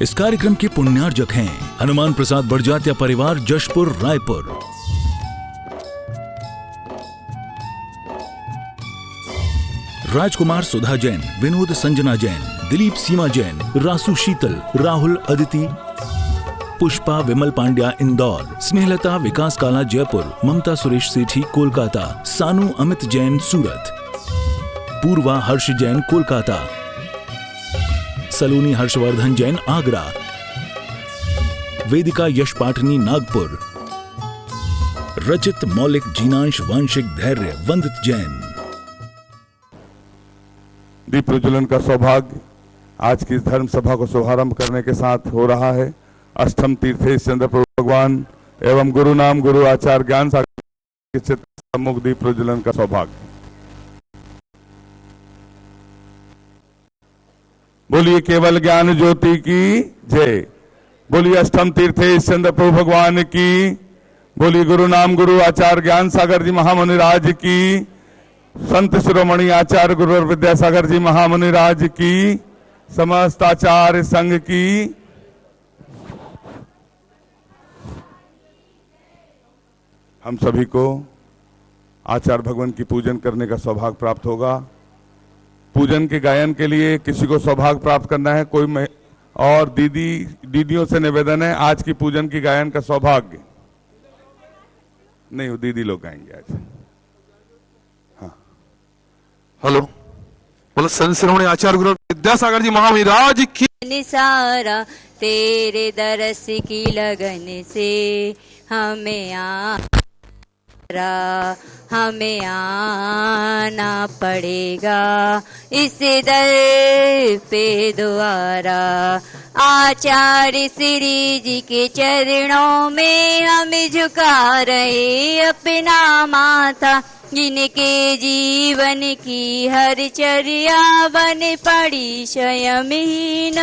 इस कार्यक्रम के पुण्यार्जक हैं हनुमान प्रसाद बड़जात्या परिवार, जशपुर, रायपुर। राजकुमार सुधा जैन, विनोद संजना जैन, दिलीप सीमा जैन, रासु शीतल, राहुल अदिति, पुष्पा विमल पांड्या इंदौर, स्नेहलता विकास काला जयपुर, ममता सुरेश सेठी कोलकाता, सानू अमित जैन सूरत, पूर्वा हर्ष जैन कोलकाता, सलोनी हर्षवर्धन जैन आगरा, वेदिका यश पाठनी नागपुर, रचित मौलिक जीनांश वांशिक धैर्य वंदित जैन। दीप प्रज्वलन का सौभाग्य आज की धर्म सभा को शुभारंभ करने के साथ हो रहा है। अष्टम तीर्थेश चंद्र प्रभु भगवान एवं गुरु नाम गुरु आचार्य ज्ञान सागर के चित्र सम्मुख दीप प्रज्वलन का सौभाग्य। बोलिए केवल ज्ञान ज्योति की जय। बोलिए अष्टम तीर्थेश चंद्र प्रभु भगवान की। बोलिए गुरु नाम गुरु आचार्य ज्ञान सागर जी महामुनि राज की। संत शिरोमणि आचार्य गुरुवर विद्यासागर जी महामुनि राज की। समस्त आचार्य संघ की। हम सभी को आचार्य भगवान की पूजन करने का सौभाग्य प्राप्त होगा। पूजन के गायन के लिए किसी को सौभाग्य प्राप्त करना है, कोई और दीदियों से निवेदन है, आज की पूजन की गायन का सौभाग्य नहीं, वो दीदी लोग गाएंगे आज। हेलो, बोलो संत शिरोमणि आचार्य गुरु विद्यासागर जी महामुनि राज की। निसारा तेरे दरस की लगन से हमें आना पड़ेगा इस दर पे द्वारा। आचार्य श्री जी के चरणों में हम झुका रहे अपना माथा। जिनके जीवन की हर चर्या बन पड़ी स्वयंहीन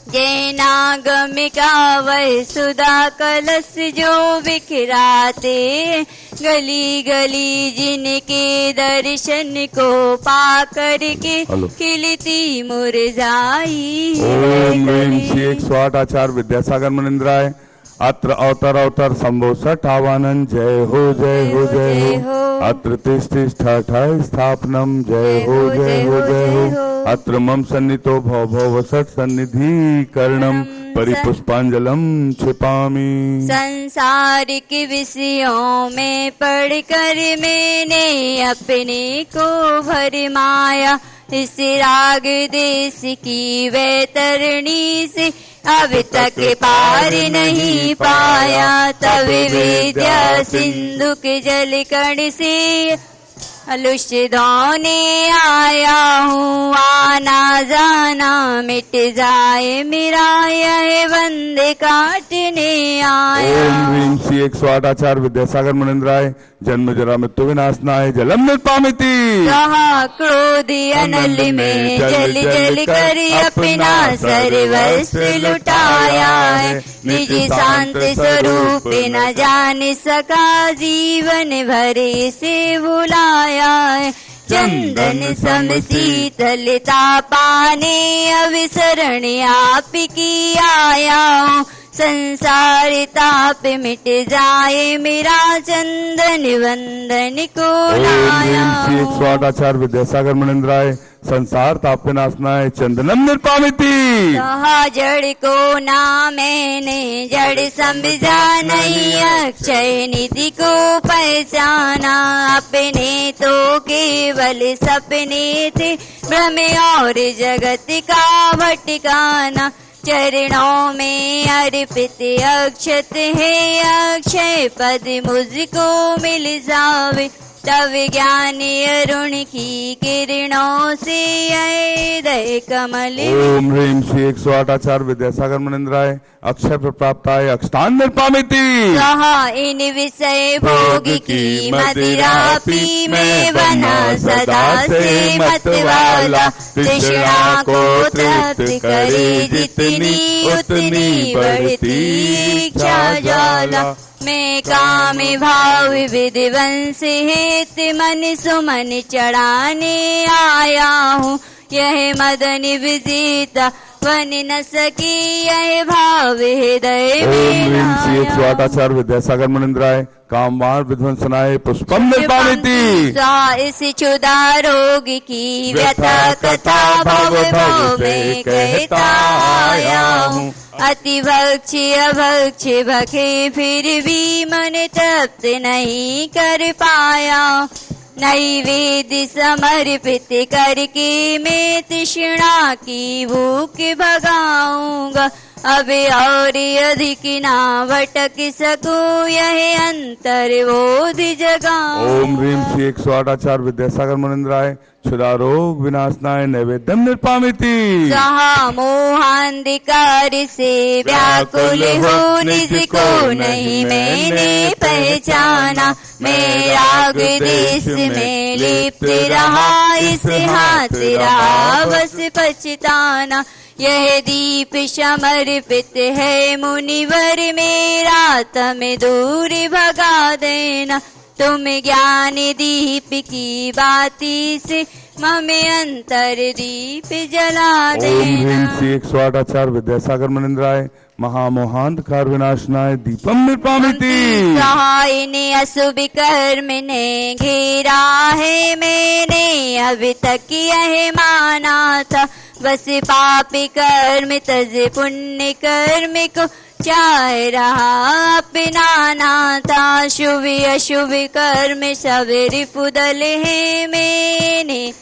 जैनागम का वह सुधा कलश जो बिखराते गली गली जिनके दर्शन को पाकर के खिलती मुरझाई। ओम ह्रीं श्री 108 आचार्य विद्यासागर मुनिंद्राय अत्र अवतर अवतर शंभो सठावानन। जय हो जय हो जय हो। अत्र तिष्ठिष्ठ स्थापनम। जय हो जय हो जय हो। अत्र मम सन्नितो भव भव सत् सन्निधि करणम परिपुष्पांजलम छिपामि। संसारिक विषयों में पढ़कर मैंने अपने को भरमाया। इस राग देश की वैतरणी से अब तक पार नहीं पाया। तब विद्या सिंधु के जल कण से लुष्धौने आया हूँ। आना जाना मिट जाए मेरा यह बंद काटने आया। ओम ह्रीं श्री 108 आचार्य विद्यासागर मुनिंद्राय जन्म जरा मृत्यु विनाशनाय जलम निर्पामिति। कहा क्रोध अनल में जल जल कर अपना सर्वस्व लुटाया है। निज शांत स्वरूप न जान सका जीवन भरे से भुलाया है। चंदन सम शीतलता पाने अवसरण आप की आया हूँ। संसार ताप मिट जाए मेरा चंदन वंदन को लाया। ओम ह्रीं श्री 108 आचार्य विद्यासागर मुनिंद्राय संसार ताप विनाशनाय चंदनम निर्पामिति। कहा जड़ को ना मैंने जड़ समझा नहीं अक्षय निधि को पहचाना। अपने तो केवल सपने थे भ्रम और जगत का भटकाना। चरणों में अर्पित अक्षत है अक्षय पद मुझको मिल जावे। तब ज्ञान अरुण की किरणों से हृदय कमल। ओम ह्रीं श्री 108 आचार्य विद्यासागर मुनिंद्राय अक्षय प्राप्ताय अक्षतान निर्पामिति। कहा इन विषय भोग की मदिरा पी मैं बना सदा से मतवाला। तृष्णा को तृप्त करे जितनी उतनी बढ़ती इच्छा ज्वाला। मैं काम भाव विधिवंश हेत मन सुमन चढ़ाने आया हूँ। यह मदन विजेता वन न सकी यह भाव हृदय ओम में ह्रीं श्री 108 आचार्य विद्यासागर मुनिंद्राय कामवार विध्वंसनाय पुष्पम निर्पामिति। इस क्षुधा रोग की व्यथा कथा भव भव में कहता आया हूँ। अति भक्ष अभक्ष भखे फिर भी मन तृप्त नहीं कर पाया। नैवेद्य समर्पित करके मैं तृष्णा की भूख भगाऊंगा। अब और अधिक ना भटक सकूं यह अंतर बोध जगाऊं। ओम ह्रीं श्री 108 आचार्य विद्यासागर मुनिंद्राय क्षुधा रोग विनाशनाय नैवेद्यम निर्पामिति। सहा मोहांधकार से व्याकुल हो निज को नहीं मैंने पहचाना। मैं राग देश में लिप्त रहा इस हाथ रहा बस पछताना। यह दीप समर्पित है मुनिवर मेरा तम दूर भगा देना। तुम ज्ञान दीप की बाती से ममे अंतर दीप जला देना। ओम ह्रीं श्री 108 आचार्य विद्यासागर मुनिंद्राय महामोहांधकार विनाशनाय दीपम निर्पामिति। सहाय ने अशुभ कर्म ने घेरा है मैंने अभी तक यह माना था। बस पाप कर्म तज पुण्य कर्म को चाह रहा अपनाना था। शुभ अशुभ कर्म सब रिपुदल है मैंने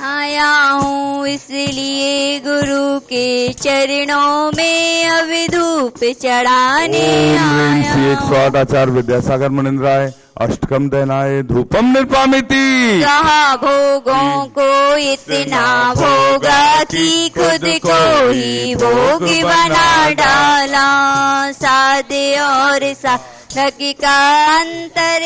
आया हूँ। इसलिए गुरु के चरणों में अब धूप चढ़ाने ओम ह्रीं श्री 108 आचार्य विद्यासागर मुनिंद्राय अष्टकम दहनाय धूपम निर्पामिति। कहा भोगों को इतना भोगा कि खुद को ही भोग बना डाला। साधे और साधक का अंतर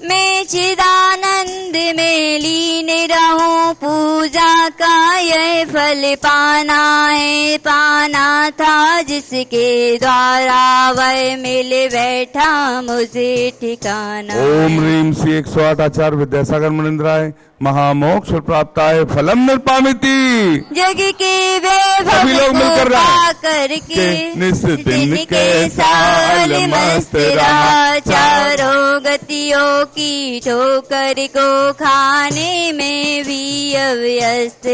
मैं चिदानंद में लीन रहूं। पूजा का यह फल पाना था जिसके द्वारा वह मिल बैठा मुझे ठिकाना। ओम ह्रीं श्री 108 आचार्य विद्यासागर मुनिंद्राय महामोक्ष प्राप्ताय फलम निर्पामिति। जग के वैभव को पा करके निस दिन के साल मस्त रहा। चारों गतियों की ठोकर को खाने में भी अव्यस्त।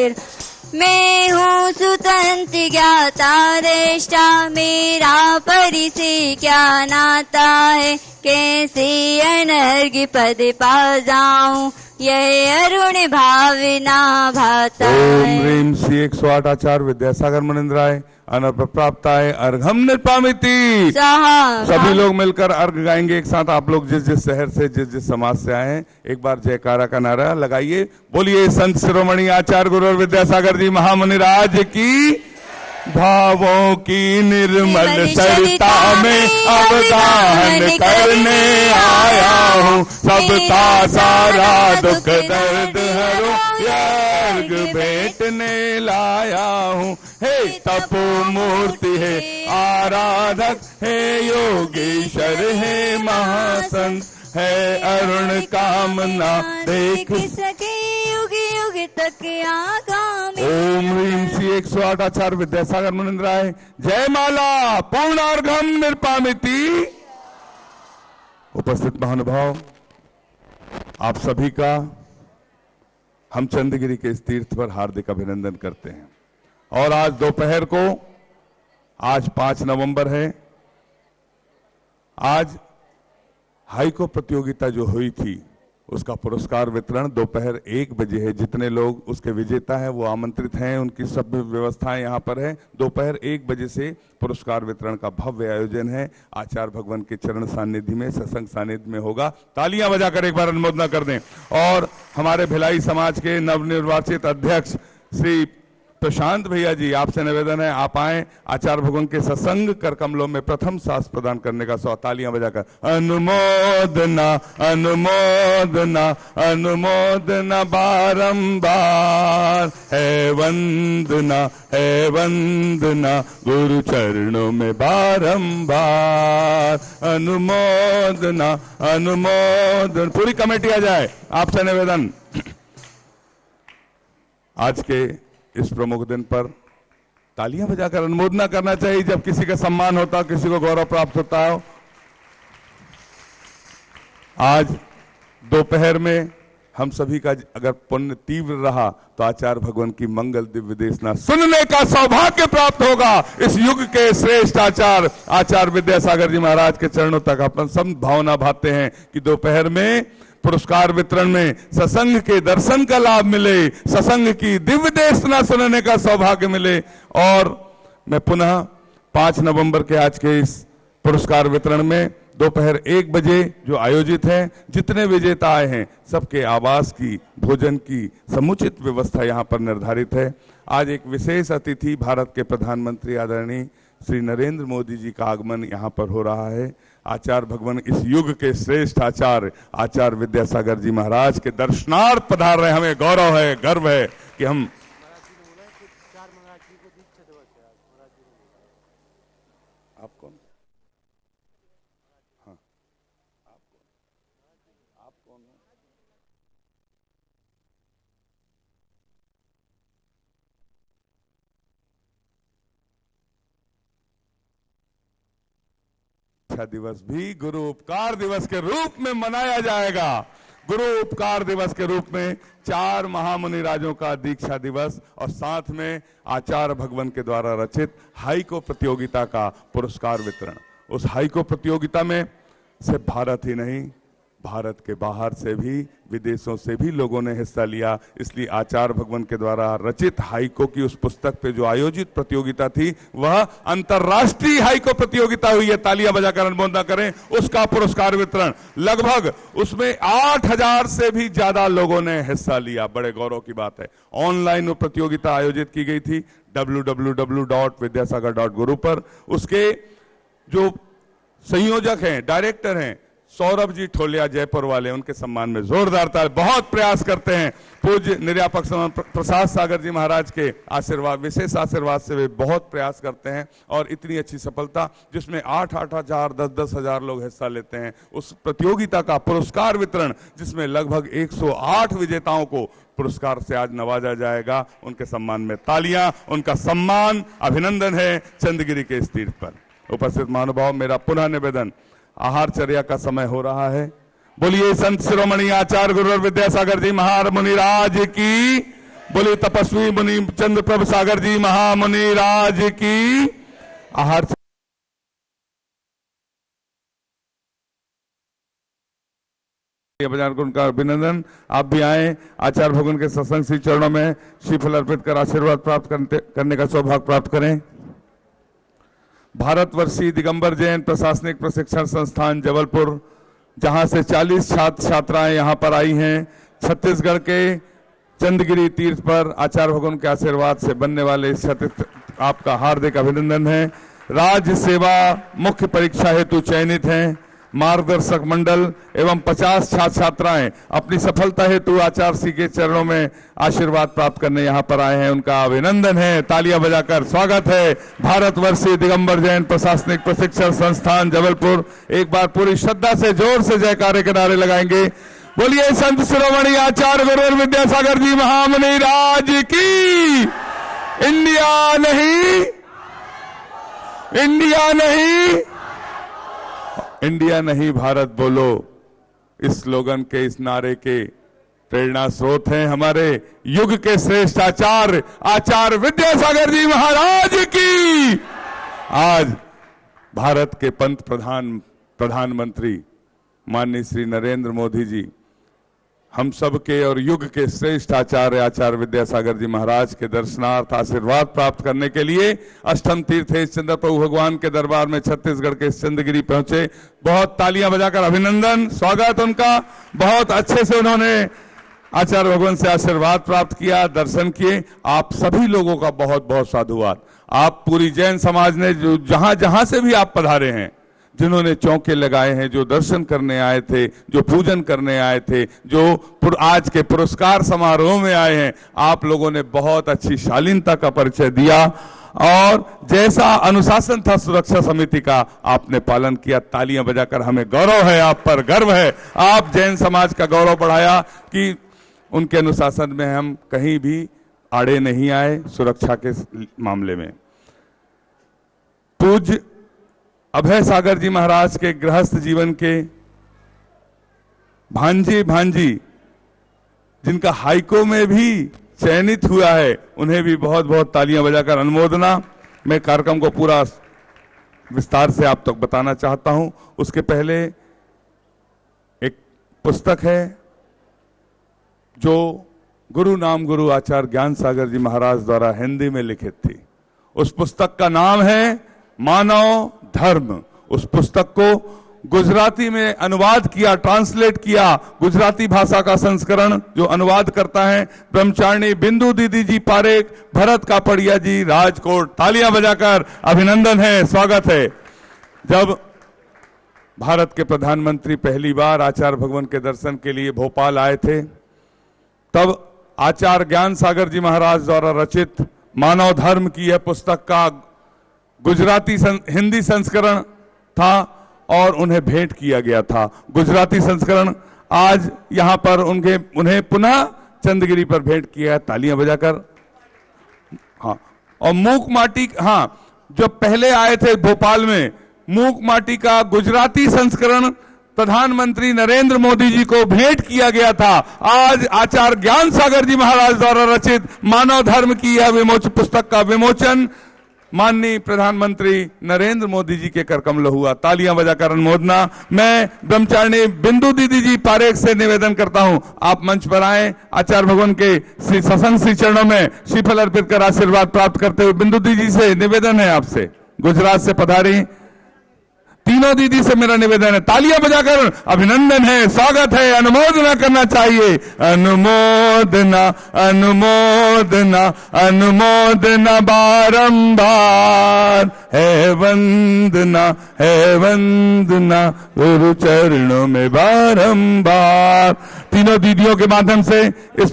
मैं हूँ स्वतंत्र ज्ञाता दृष्टा मेरा परि से क्या नाता है। कैसे अनर्घ पद पा जाऊं यह अरुण भावना भाता है। ओम ह्रीं श्री 108 आचार्य विद्यासागर मुनिंद्राय अनर्घ प्राप्ताय अर्घम निर्पामिति। सभी लोग मिलकर अर्घ गाएंगे एक साथ। आप लोग जिस जिस शहर से जिस जिस समाज से आए हैं एक बार जयकारा का नारा लगाइए। बोलिए संत शिरोमणि आचार्य गुरु और विद्यासागर जी महामुनि राज की। भावों की निर्मल सरिता में अवगाहन करने आया हूँ। सबका सारा दुख दर्द हरो अर्घ भेंटने लाया हूँ। हे तपो मूर्ति है आराधक है योगेश्वर है महासंत है अरुण कामना देख सके युग युग तक आगामी। ओम ह्रीं श्री 108 आचार्य विद्यासागर मुनिंद्राय जय माला पूर्णार्घम निर्पामिति। उपस्थित महानुभाव आप सभी का हम चंद्रगिरी के इस तीर्थ पर हार्दिक अभिनंदन करते हैं। और आज दोपहर को आज 5 नवंबर है। आज हाईको प्रतियोगिता जो हुई थी उसका पुरस्कार वितरण दोपहर 1 बजे है। जितने लोग उसके विजेता हैं वो आमंत्रित हैं। उनकी सब व्यवस्थाएं यहाँ पर है। दोपहर 1 बजे से पुरस्कार वितरण का भव्य आयोजन है। आचार्य भगवान के चरण सानिध्य में सत्संग सानिध्य में होगा। तालियां बजाकर एक बार अनुमोदना कर दें। और हमारे भिलाई समाज के नवनिर्वाचित अध्यक्ष श्री प्रशांत भैया जी आपसे निवेदन है आप आए आचार्य भगवान के सत्संग कर कमलों में प्रथम सांस प्रदान करने का तालियां बजाकर अनुमोदना अनुमोदना अनुमोदना बारंबार है वंदना गुरु चरणों में बारंबार अनुमोदना अनुमोदन। पूरी कमेटी आ जाए आपसे निवेदन। आज के इस प्रमुख दिन पर तालियां बजाकर अनुमोदना करना चाहिए जब किसी का सम्मान होता हो, किसी को गौरव प्राप्त होता हो। आज दोपहर में हम सभी का अगर पुण्य तीव्र रहा तो आचार्य भगवान की मंगल दिव्य देशना सुनने का सौभाग्य प्राप्त होगा। इस युग के श्रेष्ठ आचार्य विद्यासागर जी महाराज के चरणों तक अपन सब भावना भाते हैं कि दोपहर में पुरस्कार वितरण में सत्संग के दर्शन का लाभ मिले, सत्संग की दिव्य देशना सुनने का सौभाग्य मिले। और मैं पुनः 5 नवंबर के आज के इस पुरस्कार वितरण में दोपहर 1 बजे जो आयोजित है, जितने विजेता आए हैं सबके आवास की, भोजन की समुचित व्यवस्था यहाँ पर निर्धारित है। आज एक विशेष अतिथि भारत के प्रधानमंत्री आदरणीय श्री नरेंद्र मोदी जी का आगमन यहाँ पर हो रहा है। आचार्य भगवान इस युग के श्रेष्ठ आचार्य विद्यासागर जी महाराज के दर्शनार्थ पधार रहे। हमें गौरव है, गर्व है कि हम आप कौन दिवस भी गुरु उपकार दिवस के रूप में मनाया जाएगा। गुरु उपकार दिवस के रूप में 4 महामुनि राजों का दीक्षा दिवस और साथ में आचार्य भगवान के द्वारा रचित हाइको प्रतियोगिता का पुरस्कार वितरण। उस हाइको प्रतियोगिता में सिर्फ भारत ही नहीं, भारत के बाहर से भी, विदेशों से भी लोगों ने हिस्सा लिया। इसलिए आचार्य भगवान के द्वारा रचित हाइको की उस पुस्तक पे जो आयोजित प्रतियोगिता थी वह अंतर्राष्ट्रीय हाइको प्रतियोगिता हुई है। तालियां बजाकर अनुमोदन करें। उसका पुरस्कार वितरण लगभग उसमें 8000 से भी ज्यादा लोगों ने हिस्सा लिया। बड़े गौरव की बात है। ऑनलाइन वो प्रतियोगिता आयोजित की गई थी www.vidyasagar.guru पर। उसके जो संयोजक हैं, डायरेक्टर हैं सौरभ जी ठोलिया जयपुर वाले, उनके सम्मान में जोरदार ताली। बहुत प्रयास करते हैं। पूज्य निर्यापक प्रसाद सागर जी महाराज के आशीर्वाद, विशेष आशीर्वाद से वे बहुत प्रयास करते हैं और इतनी अच्छी सफलता जिसमें 8-8 हजार 10-10 हजार लोग हिस्सा लेते हैं। उस प्रतियोगिता का पुरस्कार वितरण जिसमें लगभग 108 विजेताओं को पुरस्कार से आज नवाजा जाएगा। उनके सम्मान में तालियां, उनका सम्मान, अभिनंदन है चंद्रगिरी के इस तीर्थ पर। उपस्थित महानुभाव, मेरा पुनः निवेदन, आहारचर्या का समय हो रहा है। बोलिए संत शिरोमणि आचार्य गुरु विद्यासागर जी महामुनि राज की, बोलिए तपस्वी मुनि चंद्र प्रभु सागर जी महामुनि राज की। आहार उनका अभिनंदन। आप भी आए, आचार्य भगवान के सत्संग श्री चरणों में श्रीफल अर्पित कर आशीर्वाद प्राप्त करने का सौभाग्य प्राप्त करें। भारतवर्षीय दिगंबर जैन प्रशासनिक प्रशिक्षण संस्थान जबलपुर, जहां से 40 छात्र छात्राएं यहां पर आई हैं, छत्तीसगढ़ के चंद्रगिरी तीर्थ पर आचार्य भगवान के आशीर्वाद से बनने वाले इस आपका हार्दिक अभिनंदन है। राज्य सेवा मुख्य परीक्षा हेतु चयनित हैं। मार्गदर्शक मंडल एवं 50 छात्र छात्राएं अपनी सफलता हेतु आचार्य श्री के चरणों में आशीर्वाद प्राप्त करने यहां पर आए हैं। उनका अभिनंदन है। तालियां बजाकर स्वागत है। भारतवर्षीय दिगंबर जैन प्रशासनिक प्रशिक्षण संस्थान जबलपुर। एक बार पूरी श्रद्धा से जोर से जयकारे के नारे लगाएंगे। बोलिए संत शिरोमणि आचार्य गुरु विद्यासागर जी महामुनि राज की। इंडिया नहीं, इंडिया नहीं, इंडिया नहीं भारत बोलो, इस स्लोगन के, इस नारे के प्रेरणा स्रोत हैं हमारे युग के श्रेष्ठ आचार्य विद्यासागर जी महाराज की। आज भारत के प्रधानमंत्री माननीय श्री नरेंद्र मोदी जी हम सब के और युग के श्रेष्ठ आचार्य विद्यासागर जी महाराज के दर्शनार्थ आशीर्वाद प्राप्त करने के लिए अष्टम तीर्थेश चंद्र प्रभु भगवान के दरबार में छत्तीसगढ़ के चंद्रगिरी पहुंचे। बहुत तालियां बजाकर अभिनंदन, स्वागत उनका। बहुत अच्छे से उन्होंने आचार्य भगवान से आशीर्वाद प्राप्त किया, दर्शन किए। आप सभी लोगों का बहुत बहुत साधुवाद। आप पूरी जैन समाज ने जो जहां जहां से भी आप पधारे हैं, जिन्होंने चौके लगाए हैं, जो दर्शन करने आए थे, जो पूजन करने आए थे, जो आज के पुरस्कार समारोह में आए हैं, आप लोगों ने बहुत अच्छी शालीनता का परिचय दिया और जैसा अनुशासन था सुरक्षा समिति का आपने पालन किया। तालियां बजाकर हमें गौरव है, आप पर गर्व है। आप जैन समाज का गौरव बढ़ाया कि उनके अनुशासन में हम कहीं भी आड़े नहीं आए सुरक्षा के मामले में। पूज्य अभय सागर जी महाराज के गृहस्थ जीवन के भांजे भांजी जिनका हाईको में भी चयनित हुआ है, उन्हें भी बहुत बहुत तालियां बजाकर अनुमोदना। मैं कार्यक्रम को पूरा विस्तार से आप तक बताना चाहता हूं। उसके पहले एक पुस्तक है जो गुरु नाम गुरु आचार्य ज्ञान सागर जी महाराज द्वारा हिंदी में लिखित थी। उस पुस्तक का नाम है मानव धर्म। उस पुस्तक को गुजराती में अनुवाद किया, ट्रांसलेट किया, गुजराती भाषा का संस्करण जो अनुवाद करता है ब्रह्मचारिणी बिंदु दीदी जी पारेख, भरत कापड़िया जी, राजकोट। तालियां बजाकर अभिनंदन है, स्वागत है। जब भारत के प्रधानमंत्री पहली बार आचार्य भगवान के दर्शन के लिए भोपाल आए थे, तब आचार्य ज्ञान सागर जी महाराज द्वारा रचित मानव धर्म की यह पुस्तक का गुजराती हिंदी संस्करण था और उन्हें भेंट किया गया था। गुजराती संस्करण आज यहां पर उन्हें पुनः चंदगिरी पर भेंट किया। तालियां बजाकर। हाँ, और मूक माटी, हाँ, जो पहले आए थे भोपाल में, मूक माटी का गुजराती संस्करण प्रधानमंत्री नरेंद्र मोदी जी को भेंट किया गया था। आज आचार्य ज्ञान सागर जी महाराज द्वारा रचित मानव धर्म की यह पुस्तक का विमोचन माननीय प्रधानमंत्री नरेंद्र मोदी जी के कर कमल हुआ। तालियां बजाकर अनुमोदना। मैं ब्रह्मचारिणी बिंदु दीदी जी पारेख से निवेदन करता हूं, आप मंच पर आए। आचार्य भगवान के सत्संग श्री चरणों में श्रीफल अर्पित कर आशीर्वाद प्राप्त करते हुए बिंदु दीदी से निवेदन है, आपसे गुजरात से पधारी तीनों दीदी से मेरा निवेदन है, तालियां बजाकर अभिनंदन है, स्वागत है, अनुमोदना करना चाहिए। अनुमोदना अनुमोदना अनुमोदना बारंबार, है वंदना गुरु चरणों में बारंबार। तीनों दीदियों के माध्यम से इस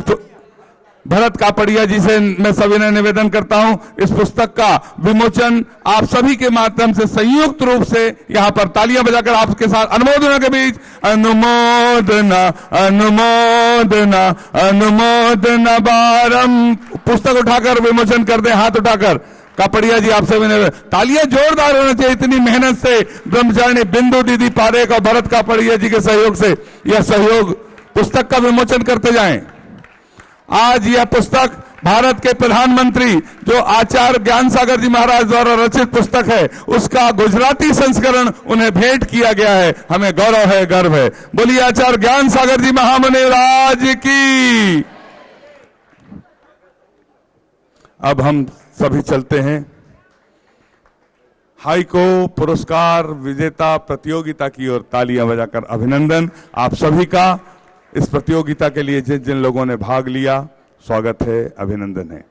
भरत कापड़िया जी से मैं सविनय निवेदन करता हूं, इस पुस्तक का विमोचन आप सभी के माध्यम से संयुक्त रूप से यहां पर तालियां बजाकर आपके साथ अनुमोदना के बीच अनुमोदना अनुमोदना अनुमोदना बारम। पुस्तक उठाकर विमोचन कर दें, हाथ उठाकर। कापड़िया जी आपसे भी तालियां जोरदार होना चाहिए। इतनी मेहनत से ब्रह्मचारिणी बिंदु दीदी पारेख और भरत कापड़िया जी के सहयोग से यह सहयोग पुस्तक का विमोचन करते जाएं। आज यह पुस्तक भारत के प्रधानमंत्री जो आचार्य ज्ञान सागर जी महाराज द्वारा रचित पुस्तक है, उसका गुजराती संस्करण उन्हें भेंट किया गया है। हमें गौरव है, गर्व है। बोलिए आचार्य ज्ञान सागर जी महामुनि राज की। अब हम सभी चलते हैं हाईको पुरस्कार विजेता प्रतियोगिता की ओर। तालियां बजाकर अभिनंदन आप सभी का। इस प्रतियोगिता के लिए जिन जिन लोगों ने भाग लिया, स्वागत है, अभिनंदन है।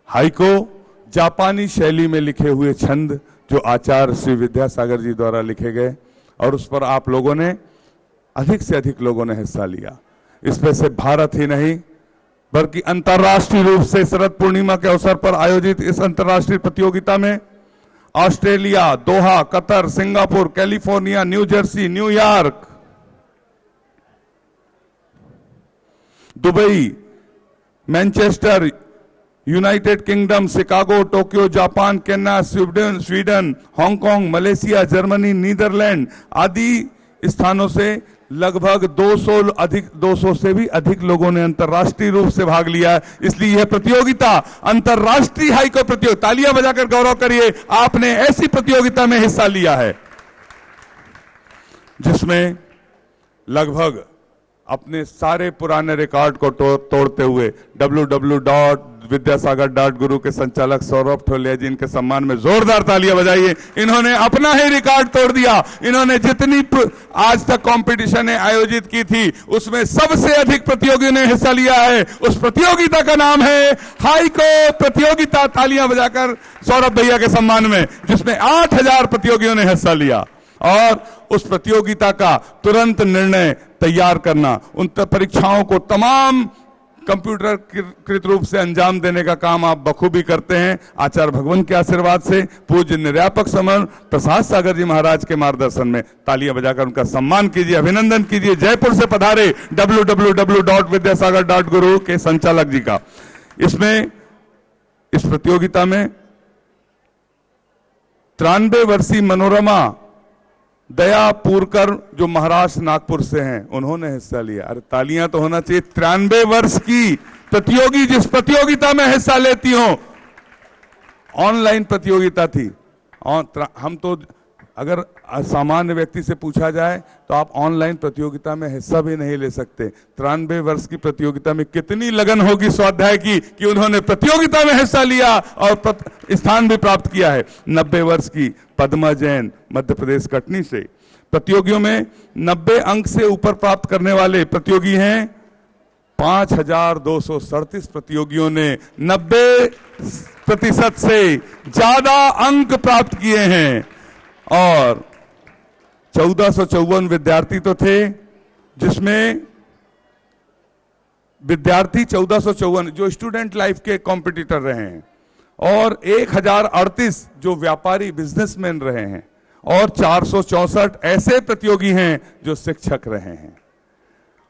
हाईको जापानी शैली में लिखे हुए छंद जो आचार्य श्री विद्यासागर जी द्वारा लिखे गए, और उस पर आप लोगों ने अधिक से अधिक लोगों ने हिस्सा लिया। इसमें से भारत ही नहीं बल्कि अंतर्राष्ट्रीय रूप से शरद पूर्णिमा के अवसर पर आयोजित इस अंतर्राष्ट्रीय प्रतियोगिता में Australia, Doha, Qatar, Singapore, California, New Jersey, New York, Dubai, Manchester, United Kingdom, Chicago, Tokyo, Japan, Kenya, Sweden, Hong Kong, Malaysia, Germany, Netherland आदि स्थानों से लगभग 200 से भी अधिक लोगों ने अंतर्राष्ट्रीय रूप से भाग लिया। इसलिए यह प्रतियोगिता अंतर्राष्ट्रीय हाईको प्रतियोगिता। तालियां बजाकर गौरव करिए, आपने ऐसी प्रतियोगिता में हिस्सा लिया है जिसमें लगभग अपने सारे पुराने रिकॉर्ड को तोड़ते हुए www.vidyasagar.guru के संचालक सौरभ ठोलिया जी, इनके सम्मान में जोरदार तालियां बजाइए। इन्होंने अपना ही रिकॉर्ड तोड़ दिया। इन्होंने जितनी आज तक कॉम्पिटिशन आयोजित की थी उसमें सबसे अधिक प्रतियोगियों ने हिस्सा लिया है। उस प्रतियोगिता का नाम है हाईको प्रतियोगिता। तालियां बजाकर सौरभ भैया के सम्मान में, जिसमें 8000 प्रतियोगियों ने हिस्सा लिया। और उस प्रतियोगिता का तुरंत निर्णय तैयार करना, उन परीक्षाओं को तमाम कंप्यूटर कृत रूप से अंजाम देने का काम आप बखूबी करते हैं। आचार्य भगवान के आशीर्वाद से पूज्य निर्यापक समर प्रसाद सागर जी महाराज के मार्गदर्शन में तालियां बजाकर उनका सम्मान कीजिए, अभिनंदन कीजिए। जयपुर से पधारे www.vidyasagar.guru के संचालक जी का। इसमें इस प्रतियोगिता में 93 वर्षीय मनोरमा दया पुरकर जो महाराष्ट्र नागपुर से हैं, उन्होंने हिस्सा लिया। अरे तालियां तो होना चाहिए। 93 वर्ष की प्रतियोगी जिस प्रतियोगिता में हिस्सा लेती हो, ऑनलाइन प्रतियोगिता थी। हम तो अगर सामान्य व्यक्ति से पूछा जाए तो आप ऑनलाइन प्रतियोगिता में हिस्सा भी नहीं ले सकते। 93 वर्ष की प्रतियोगिता में कितनी लगन होगी स्वाध्याय की कि उन्होंने प्रतियोगिता में हिस्सा लिया और स्थान भी प्राप्त किया है। 90 वर्ष की पद्मा जैन मध्य प्रदेश कटनी से। प्रतियोगियों में 90 अंक से ऊपर प्राप्त करने वाले प्रतियोगी हैं 5237 प्रतियोगियों ने 90% से ज्यादा अंक प्राप्त किए हैं और 1454 विद्यार्थी तो थे, जिसमें विद्यार्थी 1454 जो स्टूडेंट लाइफ के कॉम्पिटिटर रहे हैं और 1038 जो व्यापारी बिजनेसमैन रहे हैं और 464 ऐसे प्रतियोगी हैं जो शिक्षक रहे हैं।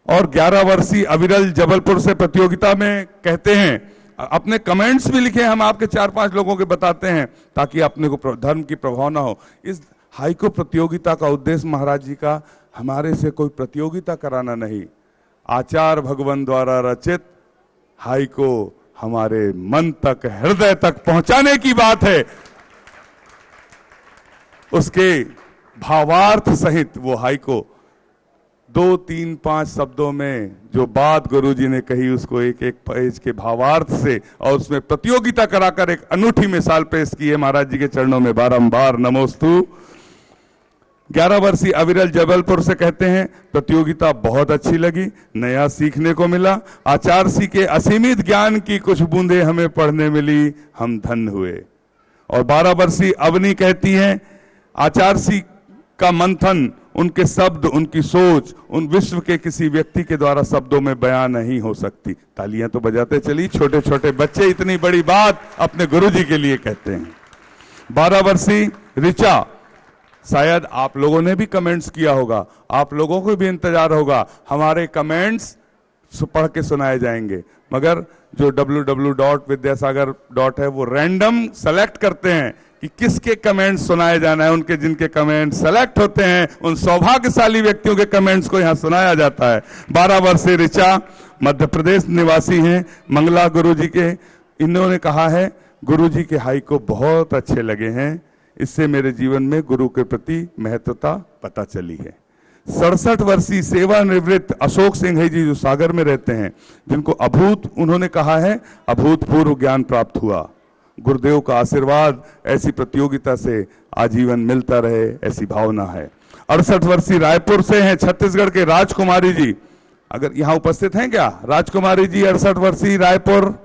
और 11 वर्षीय अविरल जबलपुर से प्रतियोगिता में कहते हैं, अपने कमेंट्स भी लिखे, हम आपके 4-5 लोगों के बताते हैं ताकि अपने को धर्म की प्रभाव ना हो। इस हाइको प्रतियोगिता का उद्देश्य महाराज जी का हमारे से कोई प्रतियोगिता कराना नहीं, आचार्य भगवान द्वारा रचित हाइको हमारे मन तक हृदय तक पहुंचाने की बात है। उसके भावार्थ सहित वो हाइको 2, 3, 5 शब्दों में जो बात गुरुजी ने कही उसको एक एक पेज के भावार्थ से और उसमें प्रतियोगिता कराकर एक अनूठी मिसाल पेश की है। महाराज जी के चरणों में बारंबार नमोस्तु। 11 वर्षीय अविरल जबलपुर से कहते हैं, प्रतियोगिता बहुत अच्छी लगी, नया सीखने को मिला। आचार्य जी के असीमित ज्ञान की कुछ बूंदें हमें पढ़ने मिली, हम धन्य हुए। और 12 वर्षीय अवनी कहती हैं, आचार्य जी का मंथन, उनके शब्द, उनकी सोच उन विश्व के किसी व्यक्ति के द्वारा शब्दों में बयान नहीं हो सकती। तालियां तो बजाते चली, छोटे छोटे बच्चे इतनी बड़ी बात अपने गुरुजी के लिए कहते हैं। 12 वर्षीय ऋचा, शायद आप लोगों ने भी कमेंट्स किया होगा, आप लोगों को भी इंतजार होगा हमारे कमेंट्स पढ़ के सुनाए जाएंगे, मगर जो www.vidyasagar.है वो रैंडम सेलेक्ट करते हैं कि किसके कमेंट सुनाए जाना है। उनके जिनके कमेंट सेलेक्ट होते हैं उन सौभाग्यशाली व्यक्तियों के कमेंट्स को यहां सुनाया जाता है। 12 वर्षीय ऋचा मध्य प्रदेश निवासी हैं, मंगला गुरुजी के। इन्होंने कहा है, गुरुजी के हाइको बहुत अच्छे लगे हैं, इससे मेरे जीवन में गुरु के प्रति महत्वता पता चली है। 67 वर्षीय सेवानिवृत्त अशोक सिंह जी जो सागर में रहते हैं, जिनको उन्होंने कहा है अभूतपूर्व ज्ञान प्राप्त हुआ। गुरुदेव का आशीर्वाद ऐसी प्रतियोगिता से आजीवन मिलता रहे, ऐसी भावना है। 68 वर्षीय रायपुर से हैं छत्तीसगढ़ के राजकुमारी जी, अगर यहां उपस्थित हैं क्या राजकुमारी जी? 68 वर्षीय रायपुर,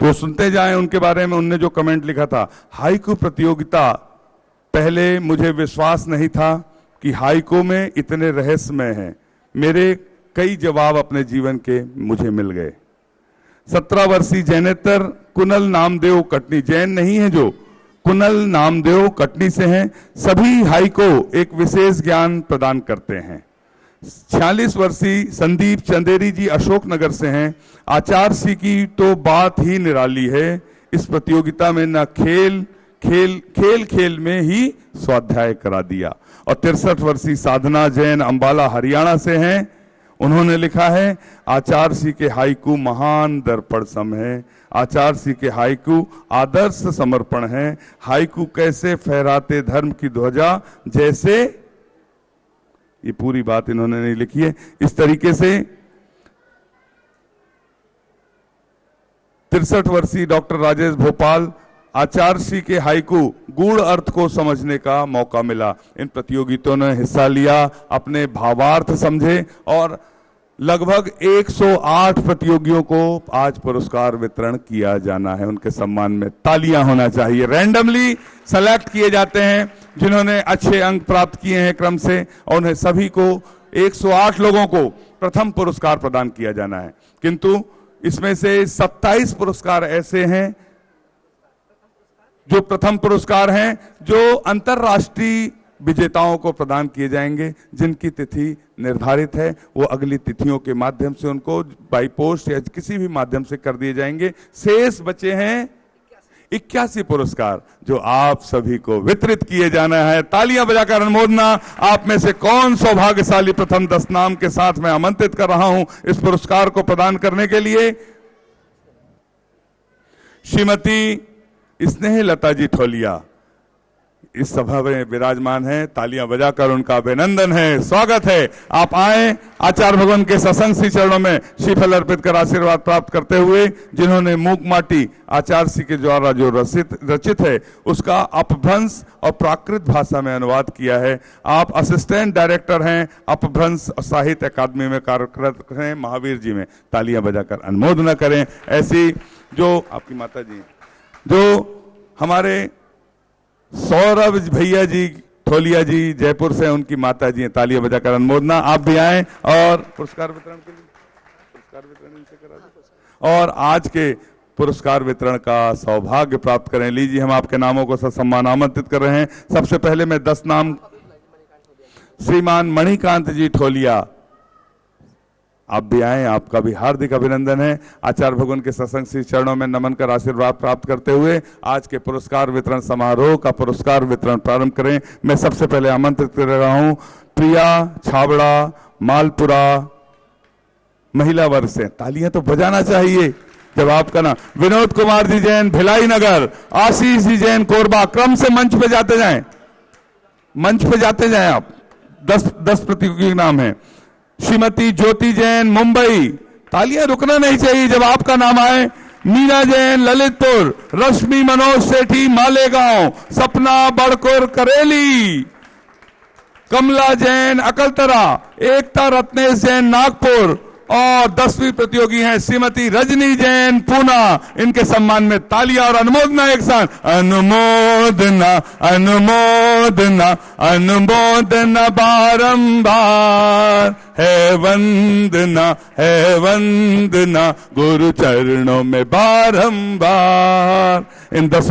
तो सुनते जाएं उनके बारे में। उनने जो कमेंट लिखा था, हाइकू प्रतियोगिता, पहले मुझे विश्वास नहीं था कि हाइको में इतने रहस्यमय हैं, मेरे कई जवाब अपने जीवन के मुझे मिल गए। 17 वर्षीय जैनेतर कुनल नामदेव कटनी, जैन नहीं है जो, कुनल नामदेव कटनी से हैं, सभी हाइको एक विशेष ज्ञान प्रदान करते हैं। 46 वर्षीय संदीप चंदेरी जी अशोकनगर से हैं, आचार्य जी की तो बात ही निराली है, इस प्रतियोगिता में न खेल में ही स्वाध्याय करा दिया। और 63 वर्षीय साधना जैन अंबाला हरियाणा से हैं, उन्होंने लिखा है, आचार्य जी के हाइकू महान दर्पण सम है, आचार्य जी के हाइकू आदर्श समर्पण है, हाइकू कैसे फहराते धर्म की ध्वजा जैसे, ये पूरी बात इन्होंने नहीं लिखी है। इस तरीके से 63 वर्षीय डॉक्टर राजेश भोपाल, आचार्य जी के हाइकू गूढ़ अर्थ को समझने का मौका मिला। इन प्रतियोगिताओं ने हिस्सा लिया, अपने भावार्थ समझे और लगभग 108 प्रतियोगियों को आज पुरस्कार वितरण किया जाना है। उनके सम्मान में तालियां होना चाहिए। रैंडमली सेलेक्ट किए जाते हैं जिन्होंने अच्छे अंक प्राप्त किए हैं क्रम से, और उन्हें सभी को 108 लोगों को प्रथम पुरस्कार प्रदान किया जाना है। किंतु इसमें से 27 पुरस्कार ऐसे हैं जो प्रथम पुरस्कार हैं, जो अंतरराष्ट्रीय विजेताओं को प्रदान किए जाएंगे। जिनकी तिथि निर्धारित है वो अगली तिथियों के माध्यम से उनको बाई पोस्ट या किसी भी माध्यम से कर दिए जाएंगे। शेष बचे हैं 81 पुरस्कार जो आप सभी को वितरित किए जाना है। तालियां बजाकर अनुमोदना। आप में से कौन सौभाग्यशाली प्रथम 10 नाम के साथ मैं आमंत्रित कर रहा हूं इस पुरस्कार को प्रदान करने के लिए? श्रीमती स्नेहलता जी ठोलिया इस सभा में विराजमान है। तालियां बजाकर उनका अभिनंदन है, स्वागत है। आप आए, आचार्य भगवान के सत्संग श्री चरणों में श्रीफल अर्पित कर आशीर्वाद प्राप्त करते हुए, जिन्होंने मूक माटी आचार्य श्री के द्वारा जो रचित है उसका अपभ्रंश और प्राकृत भाषा में अनुवाद किया है। आप असिस्टेंट डायरेक्टर हैं अपभ्रंश साहित्य अकादमी में कार्यरत हैं महावीर जी में। तालियां बजाकर अनुमोदना करें। ऐसी जो आपकी माता जी जो हमारे सौरभ भैया जी ठोलिया जी जयपुर से, उनकी माता जी हैं। तालियां बजाकर अनुमोदना। आप भी आए और पुरस्कार वितरण के लिए पुरस्कार वितरण इनसे करा दें और आज के पुरस्कार वितरण का सौभाग्य प्राप्त करें। लीजिए, हम आपके नामों को ससम्मान आमंत्रित कर रहे हैं। सबसे पहले मैं 10 नाम श्रीमान मणिकांत जी ठोलिया, आप भी आए, आपका भी हार्दिक अभिनंदन है। आचार्य भगवान के सत्संग श्री चरणों में नमन कर आशीर्वाद प्राप्त करते हुए आज के पुरस्कार वितरण समारोह का पुरस्कार वितरण प्रारंभ करें। मैं सबसे पहले आमंत्रित कर रहा हूं प्रिया छाबड़ा मालपुरा महिला वर्ग से। तालियां तो बजाना चाहिए जब आपका नाम। विनोद कुमार जी जैन भिलाई नगर, आशीष जी जैन कोरबा। क्रम से मंच पे जाते जाएं, मंच पे जाते जाएं आप। 10 प्रतियोगी नाम है। श्रीमती ज्योति जैन मुंबई, तालियां रुकना नहीं चाहिए जब आपका नाम आए। मीना जैन ललितपुर, रश्मि मनोज सेठी मालेगांव, सपना बड़कुर करेली, कमला जैन अकलतरा, एकता रत्नेश जैन नागपुर और 10वीं प्रतियोगी हैं श्रीमती रजनी जैन पूना। इनके सम्मान में तालियां और अनुमोदना एक साथ। अनुमोदना अनुमोदना अनुमोदना बारंबार है वंदना गुरु चरणों में बारंबार। इन 10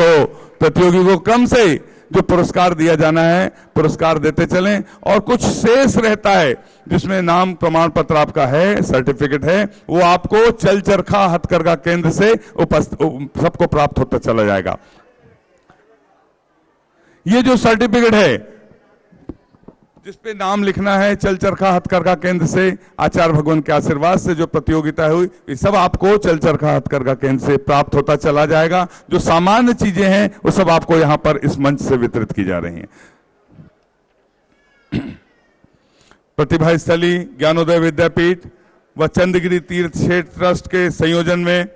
प्रतियोगी को क्रम से जो पुरस्कार दिया जाना है पुरस्कार देते चलें और कुछ शेष रहता है जिसमें नाम प्रमाण पत्र आपका है, सर्टिफिकेट है, वो आपको चल चरखा हथकरघा केंद्र से सबको प्राप्त होता चला जाएगा। ये जो सर्टिफिकेट है जिसपे नाम लिखना है चल चरखा हथकरघा केंद्र से, आचार्य भगवान के आशीर्वाद से जो प्रतियोगिता हुई ये सब आपको चल चरखा हथकरघा केंद्र से प्राप्त होता चला जाएगा। जो सामान्य चीजें हैं वो सब आपको यहां पर इस मंच से वितरित की जा रही हैं। प्रतिभा स्थली ज्ञानोदय विद्यापीठ व चंद्रगिरी तीर्थ क्षेत्र ट्रस्ट के संयोजन में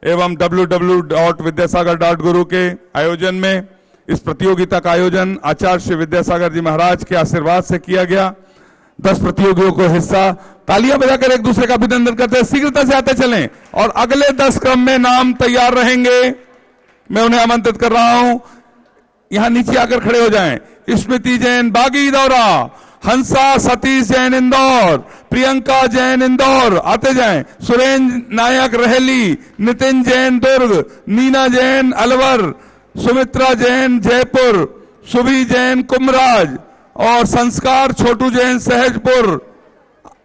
एवं www.vidyasagar.guru के आयोजन में इस प्रतियोगिता का आयोजन आचार्य श्री विद्यासागर जी महाराज के आशीर्वाद से किया गया। 10 प्रतियोगियों को हिस्सा। तालियां बजाकर एक दूसरे का अभिनंदन करते हैं। शीघ्रता से आते चलें और अगले 10 क्रम में नाम तैयार रहेंगे। मैं उन्हें आमंत्रित कर रहा हूं, यहां नीचे आकर खड़े हो जाएं। स्मृति जैन बागी दौरा, हंसा सतीश जैन इंदौर, प्रियंका जैन इंदौर, आते जाएं। सुरेंद्र नायक रहेली, नितिन जैन दुर्ग, नीना जैन अलवर, सुमित्रा जैन जयपुर, सुभी जैन कुमराज और संस्कार छोटू जैन सहजपुर,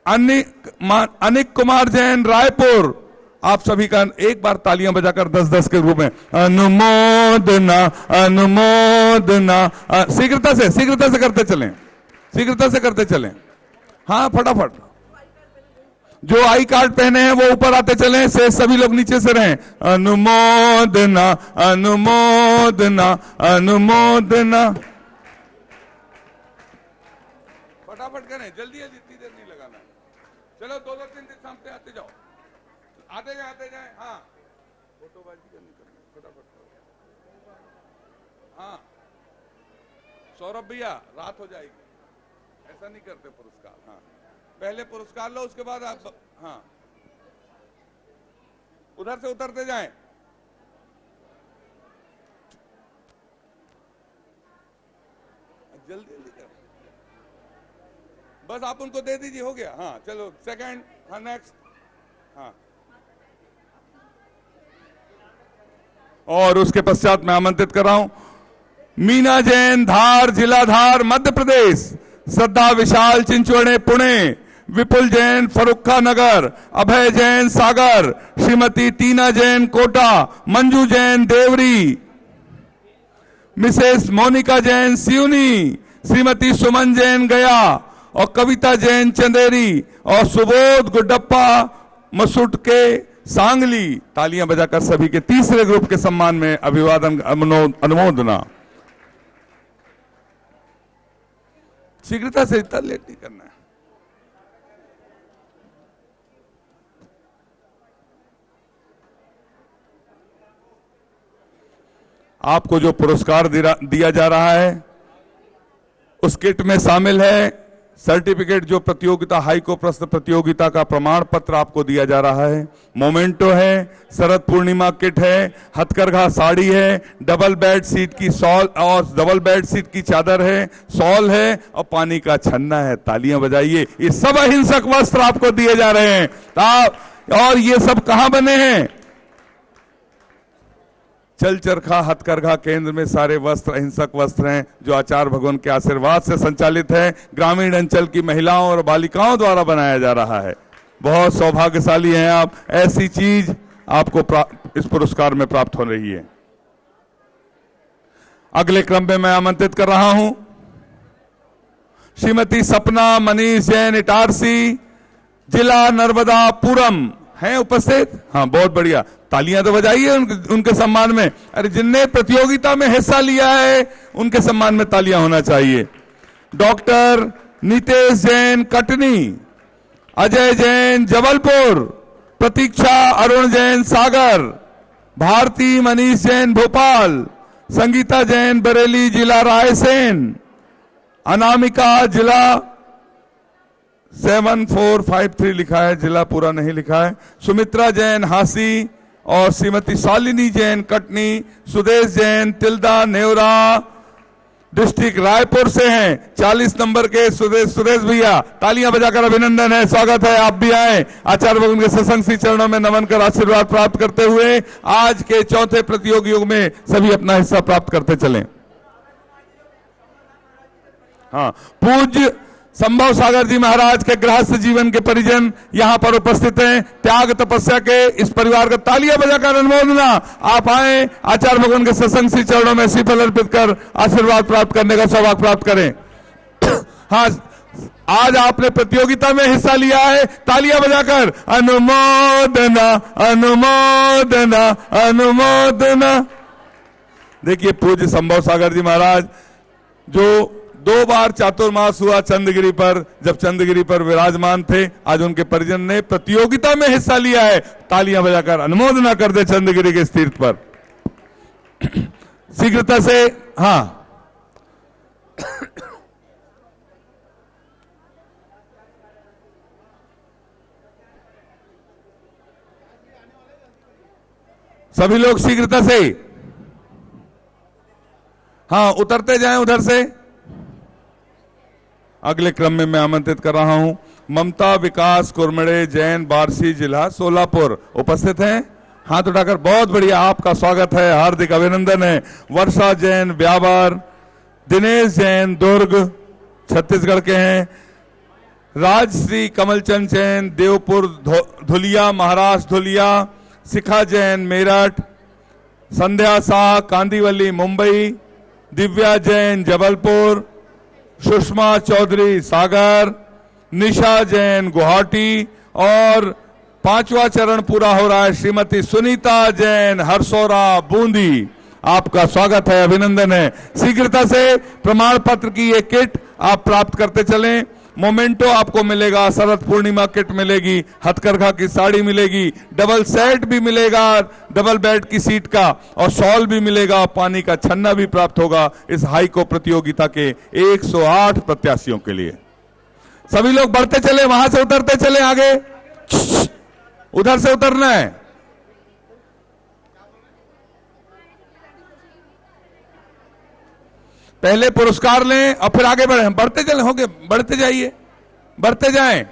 अनिक कुमार जैन रायपुर। आप सभी का एक बार तालियां बजाकर 10-10 के रूप में अनुमोदना अनुमोदना। शीघ्रता से करते चलें, शीघ्रता से करते चलें। हाँ, फटाफट। जो आई कार्ड पहने हैं वो ऊपर आते चलें, से सभी लोग नीचे से रहें। अनुमोदना अनुमोदना अनुमोदना। फटाफट करें, जल्दी है, जितनी देर नहीं लगाना। चलो 2-3 सामने आते जाओ, आते जाए। हाँ, फोटोबाजी करनी, फटाफट। हाँ सौरभ भैया, रात हो जाएगी, ऐसा नहीं करते पुरस्कार। हाँ, पहले पुरस्कार लो, उसके बाद आप। हाँ, उधर से उतरते जाएं। जल्दी कर, बस आप उनको दे दीजिए, हो गया। हाँ चलो, सेकंड। हाँ, नेक्स्ट। हाँ, और उसके पश्चात मैं आमंत्रित कर रहा हूं मीना जैन धार जिला धार मध्य प्रदेश, श्रद्धा विशाल चिंचवड़े पुणे, विपुल जैन फरुक्का नगर, अभय जैन सागर, श्रीमती टीना जैन कोटा, मंजू जैन देवरी, मिसेस मोनिका जैन सिवनी, श्रीमती सुमन जैन गया और कविता जैन चंदेरी और सुबोध गुड्डप्पा मसूट के सांगली। तालियां बजाकर सभी के तीसरे ग्रुप के सम्मान में अभिवादन अनुमोदना। शीघ्रता से इतना लेट नहीं करना है। आपको जो पुरस्कार दिया जा रहा है उस किट में शामिल है सर्टिफिकेट, जो प्रतियोगिता हाईको प्रश्न प्रतियोगिता का प्रमाण पत्र आपको दिया जा रहा है, मोमेंटो है, शरद पूर्णिमा किट है, हथकरघा साड़ी है, डबल बेड सीट की सॉल और डबल बेड सीट की चादर है, सॉल है और पानी का छन्ना है। तालियां बजाइए। ये सब अहिंसक वस्त्र आपको दिए जा रहे हैं। और ये सब कहां बने हैं? चल चरखा हथकरघा केंद्र में सारे वस्त्र अहिंसक वस्त्र हैं जो आचार्य भगवान के आशीर्वाद से संचालित है। ग्रामीण अंचल की महिलाओं और बालिकाओं द्वारा बनाया जा रहा है। बहुत सौभाग्यशाली हैं आप। ऐसी चीज आपको इस पुरस्कार में प्राप्त हो रही है। अगले क्रम में मैं आमंत्रित कर रहा हूं श्रीमती सपना मनीष जैन इटारसी, जिला नर्मदापुरम हैं उपस्थित? हाँ, बहुत बढ़िया। तालियां तो बजाइए उनके सम्मान में। अरे जिनने प्रतियोगिता में हिस्सा लिया है उनके सम्मान में तालियां होना चाहिए। डॉक्टर नितेश जैन कटनी, अजय जैन जबलपुर, प्रतीक्षा अरुण जैन सागर, भारती मनीष जैन भोपाल, संगीता जैन बरेली जिला रायसेन, अनामिका जिला 7453 लिखा है, जिला पूरा नहीं लिखा है, सुमित्रा जैन हासी और श्रीमती शालिनी जैन कटनी, सुदेश जैन तिल्दा नेवरा डिस्ट्रिक्ट रायपुर से हैं। 40 नंबर के सुदेश भैया, तालियां बजाकर अभिनंदन है, स्वागत है। आप भी आए। आचार्य भगवान के सत्संग श्री चरणों में नमन कर आशीर्वाद प्राप्त करते हुए आज के चौथे प्रतियोगियों में सभी अपना हिस्सा प्राप्त करते चलें। हाँ, पूज्य संभव सागर जी महाराज के गृहस्थ जीवन के परिजन यहां पर उपस्थित हैं। त्याग तपस्या के इस परिवार का तालियां बजाकर अनुमोदना। आप आए, आचार्य भगवान के सत्संग श्री चरणों में श्रीफल अर्पित कर आशीर्वाद प्राप्त करने का सौभाग्य प्राप्त करें। हाँ, आज आपने प्रतियोगिता में हिस्सा लिया है, तालियां बजाकर अनुमोदना अनुमोदना अनुमोदना। देखिए, पूज्य संभव सागर जी महाराज जो 2 बार चातुर्मास हुआ चंद्रगिरी पर, जब चंद्रगिरी पर विराजमान थे, आज उनके परिजन ने प्रतियोगिता में हिस्सा लिया है। तालियां बजाकर अनुमोदना कर दे चंद्रगिरी के इस तीर्थ पर। शीघ्रता से। हाँ, सभी लोग शीघ्रता से। हाँ, उतरते जाएं उधर से। अगले क्रम में मैं आमंत्रित कर रहा हूं ममता विकास कुरमड़े जैन बारसी जिला सोलापुर उपस्थित हैं। हाथ उठाकर। बहुत बढ़िया, आपका स्वागत है, हार्दिक अभिनंदन है। वर्षा जैन व्यापार, दिनेश जैन दुर्ग छत्तीसगढ़ के हैं, राजश्री कमलचंद जैन देवपुर धुलिया महाराष्ट्र धुलिया, शिखा जैन मेरठ, संध्या शाह कांदीवली मुंबई, दिव्या जैन जबलपुर, सुषमा चौधरी सागर, निशा जैन गुवाहाटी और 5वां चरण पूरा हो रहा है श्रीमती सुनीता जैन हरसौरा बूंदी। आपका स्वागत है, अभिनंदन है। शीघ्रता से प्रमाण पत्र की ये किट आप प्राप्त करते चलें। मोमेंटो आपको मिलेगा, शरद पूर्णिमा किट मिलेगी, हथकरघा की साड़ी मिलेगी, डबल सेट भी मिलेगा डबल बेड की सीट का, और शॉल भी मिलेगा, पानी का छन्ना भी प्राप्त होगा इस हाईको प्रतियोगिता के 108 प्रत्याशियों के लिए। सभी लोग बढ़ते चले, वहां से उतरते चले आगे। उधर से उतरना है। पहले पुरस्कार लें और फिर आगे बढ़े। बढ़ते चले, होंगे, बढ़ते जाइए, बढ़ते जाएं।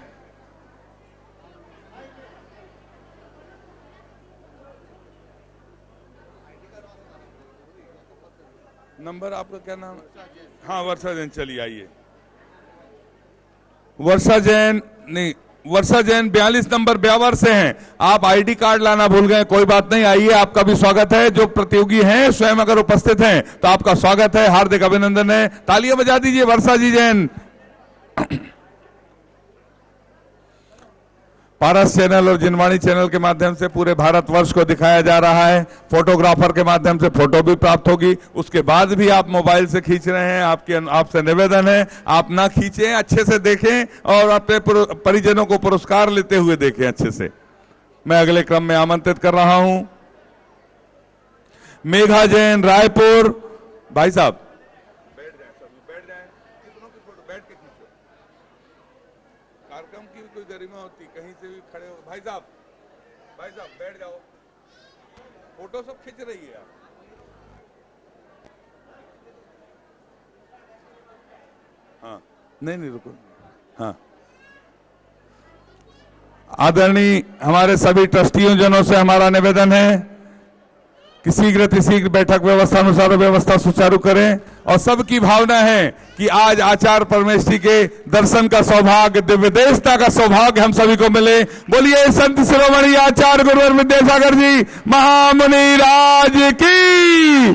नंबर आपका क्या नाम है? हाँ, वर्षा जैन, चलिए आइए। वर्षा जैन नहीं, वर्षा जैन 42 नंबर ब्यावर से हैं। आप आईडी कार्ड लाना भूल गए, कोई बात नहीं, आइए, आपका भी स्वागत है। जो प्रतियोगी हैं स्वयं अगर उपस्थित हैं तो आपका स्वागत है, हार्दिक अभिनंदन है। तालियां बजा दीजिए वर्षा जी जैन। पारस चैनल और जिनवाणी चैनल के माध्यम से पूरे भारतवर्ष को दिखाया जा रहा है। फोटोग्राफर के माध्यम से फोटो भी प्राप्त होगी। उसके बाद भी आप मोबाइल से खींच रहे हैं, आपसे निवेदन है आप ना खींचें, अच्छे से देखें और अपने परिजनों को पुरस्कार लेते हुए देखें अच्छे से। मैं अगले क्रम में आमंत्रित कर रहा हूं मेघा जैन रायपुर। भाई साहब बैठ जाए, सब बैठ जाए, कितनों की फोटो बैठ के खींचो। कार्यक्रम की कोई गरिमा होती, कहीं से भी खड़े हो। भाई साहब बैठ जाओ, फोटो सब खींच रही है। हाँ, नहीं रुको। हाँ, आदरणीय हमारे सभी ट्रस्टियों जनों से हमारा निवेदन है कि शीघ्र बैठक व्यवस्था अनुसार व्यवस्था सुचारू करें। और सबकी भावना है कि आज आचार्य परमेश्वरी के दर्शन का सौभाग्य, दिव्य देवता का सौभाग्य हम सभी को मिले। बोलिए संत शिरोमणि आचार्य गुरुवर विद्यासागर जी महामुनि राज की,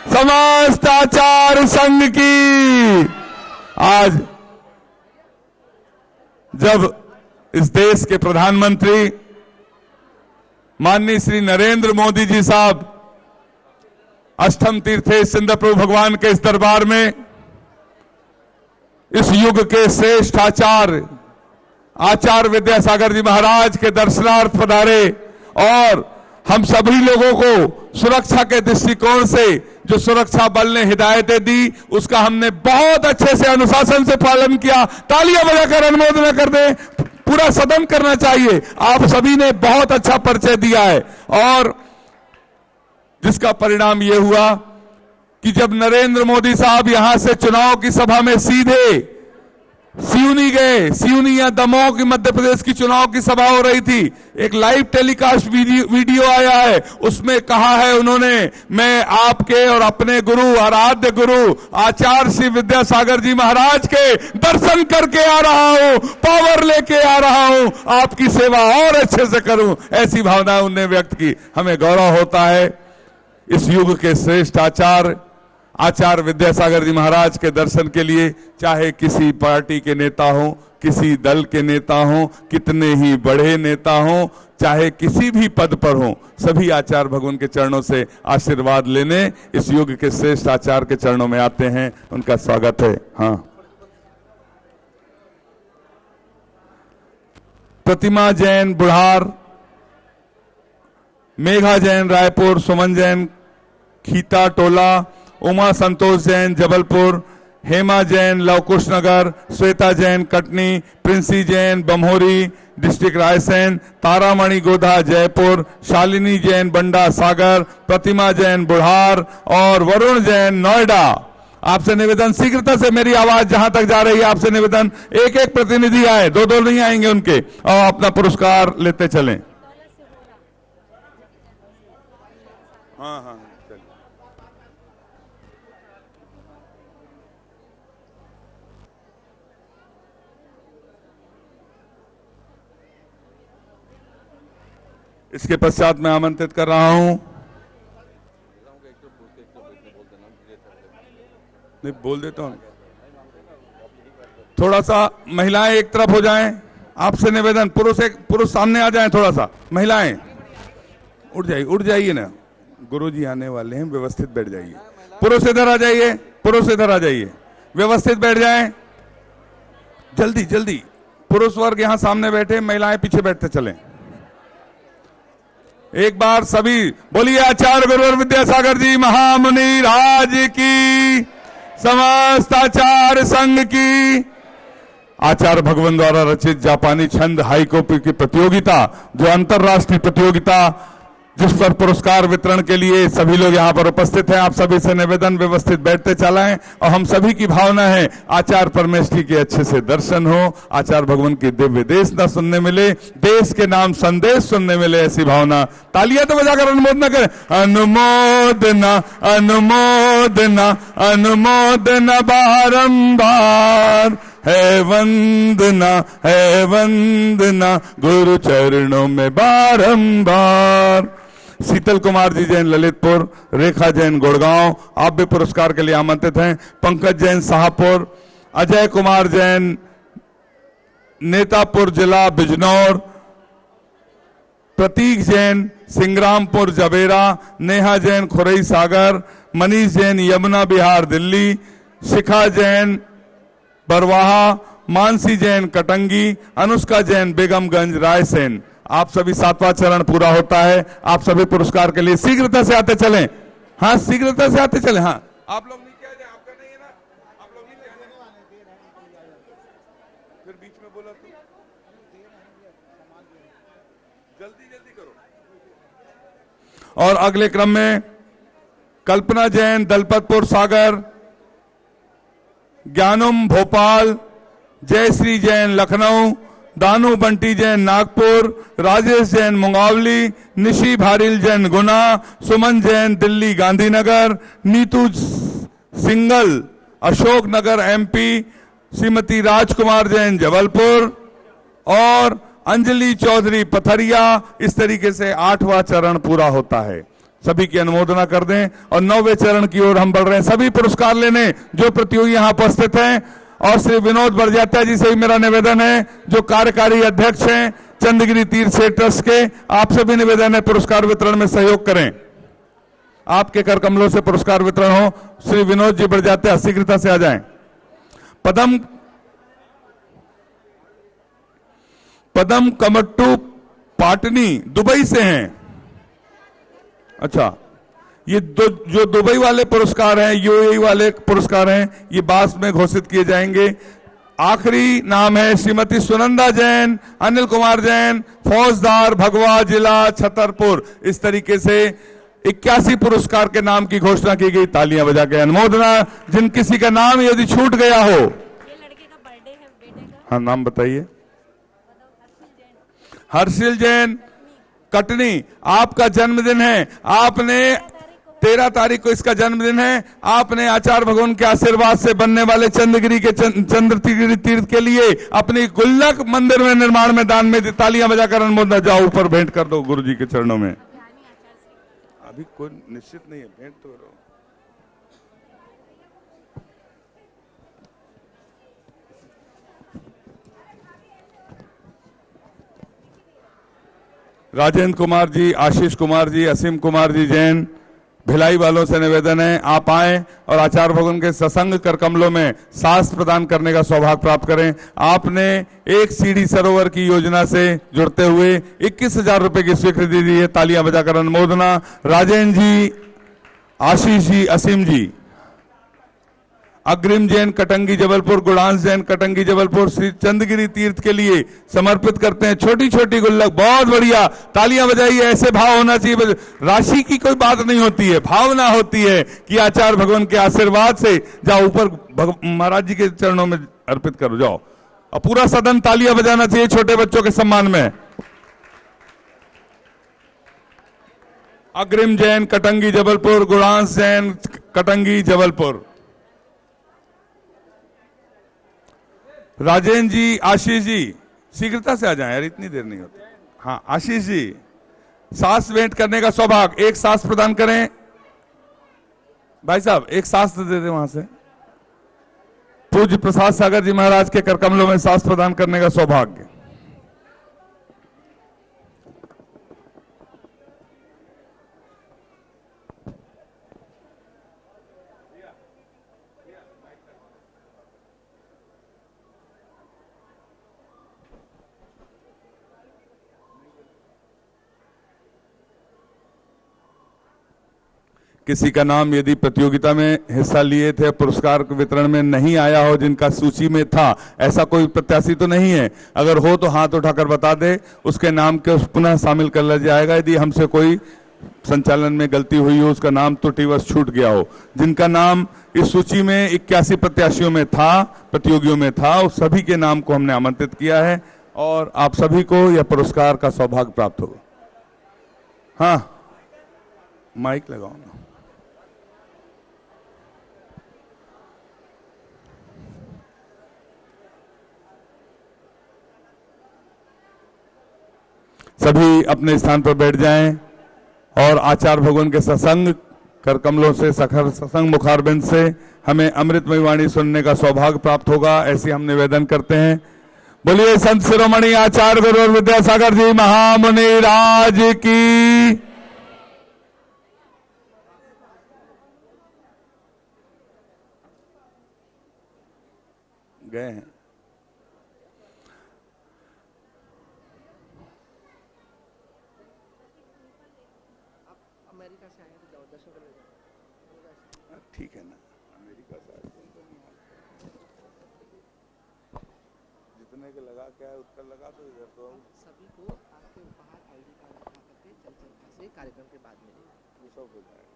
समस्त आचार्य संघ की। आज जब इस देश के प्रधानमंत्री माननीय श्री नरेंद्र मोदी जी साहब अष्टम तीर्थे सिंध प्रभु भगवान के इस दरबार में इस युग के श्रेष्ठ आचार्य विद्यासागर जी महाराज के दर्शनार्थ पधारे और हम सभी लोगों को सुरक्षा के दृष्टिकोण से जो सुरक्षा बल ने हिदायतें दी उसका हमने बहुत अच्छे से अनुशासन से पालन किया। तालियां बजाकर अनुमोदन कर दें। पूरा सदन करना चाहिए। आप सभी ने बहुत अच्छा परिचय दिया है और जिसका परिणाम यह हुआ कि जब नरेंद्र मोदी साहब यहां से चुनाव की सभा में सीधे सिवनी गए, सिवनी या दमोह की मध्य प्रदेश की चुनाव की सभा हो रही थी, एक लाइव टेलीकास्ट वीडियो आया है, उसमें कहा है उन्होंने, मैं आपके और अपने गुरु, आराध्य गुरु आचार्य श्री विद्यासागर जी महाराज के दर्शन करके आ रहा हूं, पावर लेके आ रहा हूं, आपकी सेवा और अच्छे से करूं, ऐसी भावना उन्होंने व्यक्त की। हमें गौरव होता है इस युग के श्रेष्ठ आचार्य विद्यासागर जी महाराज के दर्शन के लिए, चाहे किसी पार्टी के नेता हो, किसी दल के नेता हो, कितने ही बड़े नेता हो, चाहे किसी भी पद पर हो, सभी आचार्य भगवान के चरणों से आशीर्वाद लेने इस युग के श्रेष्ठ आचार्य के चरणों में आते हैं। उनका स्वागत है। हाँ, प्रतिमा जैन बुढ़ार, मेघा जैन रायपुर, सुमन जैन खीता टोला, उमा संतोष जैन जबलपुर, हेमा जैन लवकुश नगर, श्वेता जैन कटनी, प्रिंसी जैन बमहोरी डिस्ट्रिक्ट रायसेन, तारामणि गोधा जयपुर, शालिनी जैन बंडा सागर, प्रतिमा जैन बुढ़ार और वरुण जैन नोएडा। आपसे निवेदन, शीघ्रता से मेरी आवाज जहां तक जा रही है, आपसे निवेदन एक एक प्रतिनिधि आए, दो नहीं आएंगे उनके, और अपना पुरस्कार लेते चलें। हाँ, इसके पश्चात मैं आमंत्रित कर रहा हूं, नहीं बोल देता हूं, थोड़ा सा महिलाएं एक तरफ हो जाएं। आपसे निवेदन, पुरुष सामने आ जाएं, थोड़ा सा महिलाएं उठ जाइए ना, गुरुजी आने वाले हैं, व्यवस्थित बैठ जाइए। पुरुष इधर आ जाइए, व्यवस्थित बैठ जाएं, जल्दी। पुरुष वर्ग यहां सामने बैठे, महिलाएं पीछे बैठते चलें। एक बार सभी बोलिए आचार्य गुरुवर विद्यासागर जी महामुनि राज की, समस्त आचार्य संघ की। आचार्य भगवान द्वारा रचित जापानी छंद हाइको की प्रतियोगिता, जो अंतरराष्ट्रीय प्रतियोगिता जिस पर पुरस्कार वितरण के लिए सभी लोग यहाँ पर उपस्थित हैं। आप सभी से निवेदन, व्यवस्थित बैठते चलाएं और हम सभी की भावना है आचार्य परमेश्वरी के अच्छे से दर्शन हो, आचार्य भगवान की दिव्य देश न सुनने मिले, देश के नाम संदेश सुनने मिले, ऐसी भावना। तालियां तो बजाकर अनुमोदना करें। अनुमोदना अनुमोदना अनुमोदना बारंबार, है वंदना गुरु चरणों में बारंबार। शीतल कुमार जी जैन ललितपुर, रेखा जैन गुड़गांव, आप भी पुरस्कार के लिए आमंत्रित हैं। पंकज जैन शाहपुर, अजय कुमार जैन नेतापुर जिला बिजनौर, प्रतीक जैन सिंग्रामपुर जबेरा, नेहा जैन खुरई सागर, मनीष जैन यमुना बिहार दिल्ली, शिखा जैन बरवाहा, मानसी जैन कटंगी, अनुष्का जैन बेगमगंज रायसेन। आप सभी 7वां चरण पूरा होता है। आप सभी पुरस्कार के लिए शीघ्रता से आते चलें। हाँ, शीघ्रता से आते चलें। हाँ, आप लोग नीचे आ जाए, आपका नहीं है ना, आप लोग नीचे फिर बीच में बोला तो जल्दी करो। और अगले क्रम में कल्पना जैन दलपतपुर सागर, ज्ञानुम भोपाल, जयश्री जैन लखनऊ, दानू बंटी जैन नागपुर, राजेश जैन मुंगावली, निशी भारिल जैन गुना, सुमन जैन दिल्ली गांधीनगर, नीतू सिंगल अशोकनगर एमपी, श्रीमती राजकुमार जैन जबलपुर और अंजलि चौधरी पथरिया। इस तरीके से 8वां चरण पूरा होता है। सभी की अनुमोदना कर दें और 9वें चरण की ओर हम बढ़ रहे हैं। सभी पुरस्कार लेने जो प्रतियोगी यहां उपस्थित हैं, और श्री विनोद बरजात्या जी से भी मेरा निवेदन है जो कार्यकारी अध्यक्ष हैं चंद्रगिरी तीर्थ क्षेत्र ट्रस्ट के, आप सभी निवेदन है पुरस्कार वितरण में सहयोग करें। आपके कर कमलों से पुरस्कार वितरण हो। श्री विनोद जी बरजात्या शीघ्रता से आ जाएं। पदम कमट्टू पाटनी दुबई से हैं। अच्छा, ये जो दुबई वाले पुरस्कार हैं, यूएई वाले पुरस्कार हैं, ये बाद में घोषित किए जाएंगे। आखिरी नाम है श्रीमती सुनंदा जैन, अनिल कुमार जैन, फौजदार भगवा जिला छतरपुर। इस तरीके से 81 पुरस्कार के नाम की घोषणा की गई। तालियां बजा के अनुमोदना। जिन किसी का नाम यदि छूट गया हो, ये लड़के का बर्थडे है, बेटे का। हाँ, नाम बताइए। हर्षिल जैन कटनी, आपका जन्मदिन है। आपने 13 तारीख को इसका जन्मदिन है। आपने आचार्य भगवान के आशीर्वाद से बनने वाले चंद्रगिरी के चंद्रगिरी तीर्थ के लिए अपनी गुल्लक मंदिर में निर्माण में दान में दी। तालियां बजाकर अनुमोदन। जाओ ऊपर भेंट कर दो गुरु जी के चरणों में। अभी कोई निश्चित नहीं है, भेंट तो करो। राजेंद्र कुमार जी, आशीष कुमार जी, असीम कुमार जी जैन, भिलाई वालों से निवेदन है आप आएं और आचार्य भगवान के सत्संग कर कमलों में सास प्रदान करने का सौभाग्य प्राप्त करें। आपने एक सीढ़ी सरोवर की योजना से जुड़ते हुए 21,000 रुपए की स्वीकृति दी है। तालियां बजाकर अनुमोदना। राजेंद्र जी, आशीष जी, असीम जी। अग्रिम जैन कटंगी जबलपुर, गुणांश जैन कटंगी जबलपुर श्री चंद्रगिरी तीर्थ के लिए समर्पित करते हैं छोटी छोटी गुल्लक। बहुत बढ़िया, तालियां बजाइए। ऐसे भाव होना चाहिए। राशि की कोई बात नहीं होती है, भावना होती है कि आचार्य भगवान के आशीर्वाद से जाओ ऊपर महाराज जी के चरणों में अर्पित करो। जाओ, और पूरा सदन तालियां बजाना चाहिए छोटे बच्चों के सम्मान में। अग्रिम जैन कटंगी जबलपुर, गुणांश जैन कटंगी जबलपुर। राजेंद्र जी, आशीष जी शीघ्रता से आ जाएं यार, इतनी देर नहीं होती। हाँ, आशीष जी, सास भेंट करने का सौभाग्य। एक सास प्रदान करें भाई साहब, एक सास तो दे दें वहां से। पूज्य प्रसाद सागर जी महाराज के कर कमलों में सास प्रदान करने का सौभाग्य। किसी का नाम यदि प्रतियोगिता में हिस्सा लिए थे, पुरस्कार वितरण में नहीं आया हो, जिनका सूची में था, ऐसा कोई प्रत्याशी तो नहीं है? अगर हो तो हाथ उठाकर बता दे, उसके नाम के पुनः शामिल कर लिया जाएगा। यदि हमसे कोई संचालन में गलती हुई हो, उसका नाम त्रुटिवश छूट गया हो, जिनका नाम इस सूची में 81 प्रत्याशियों में था, प्रतियोगियों में था, उस सभी के नाम को हमने आमंत्रित किया है और आप सभी को यह पुरस्कार का सौभाग्य प्राप्त होगा। हाँ, माइक लगाओ ना। सभी अपने स्थान पर बैठ जाएं और आचार्य भगवान के सत्संग कर कमलों से सखर सत्संग मुखारबिंद से हमें अमृतमय वाणी सुनने का सौभाग्य प्राप्त होगा, ऐसे हम निवेदन करते हैं। बोलिए संत शिरोमणि आचार्य गुरु और विद्यासागर जी महामुनि राज की। गए हैं। ठीक है ना, अमेरिका से जितने के लगा क्या है उत्तर लगा तो इधर तो सभी को आपके उपहार आईडी कार्ड दिखा करके चल से कार्यक्रम के बाद मिलेगा। सब हो जाएगा।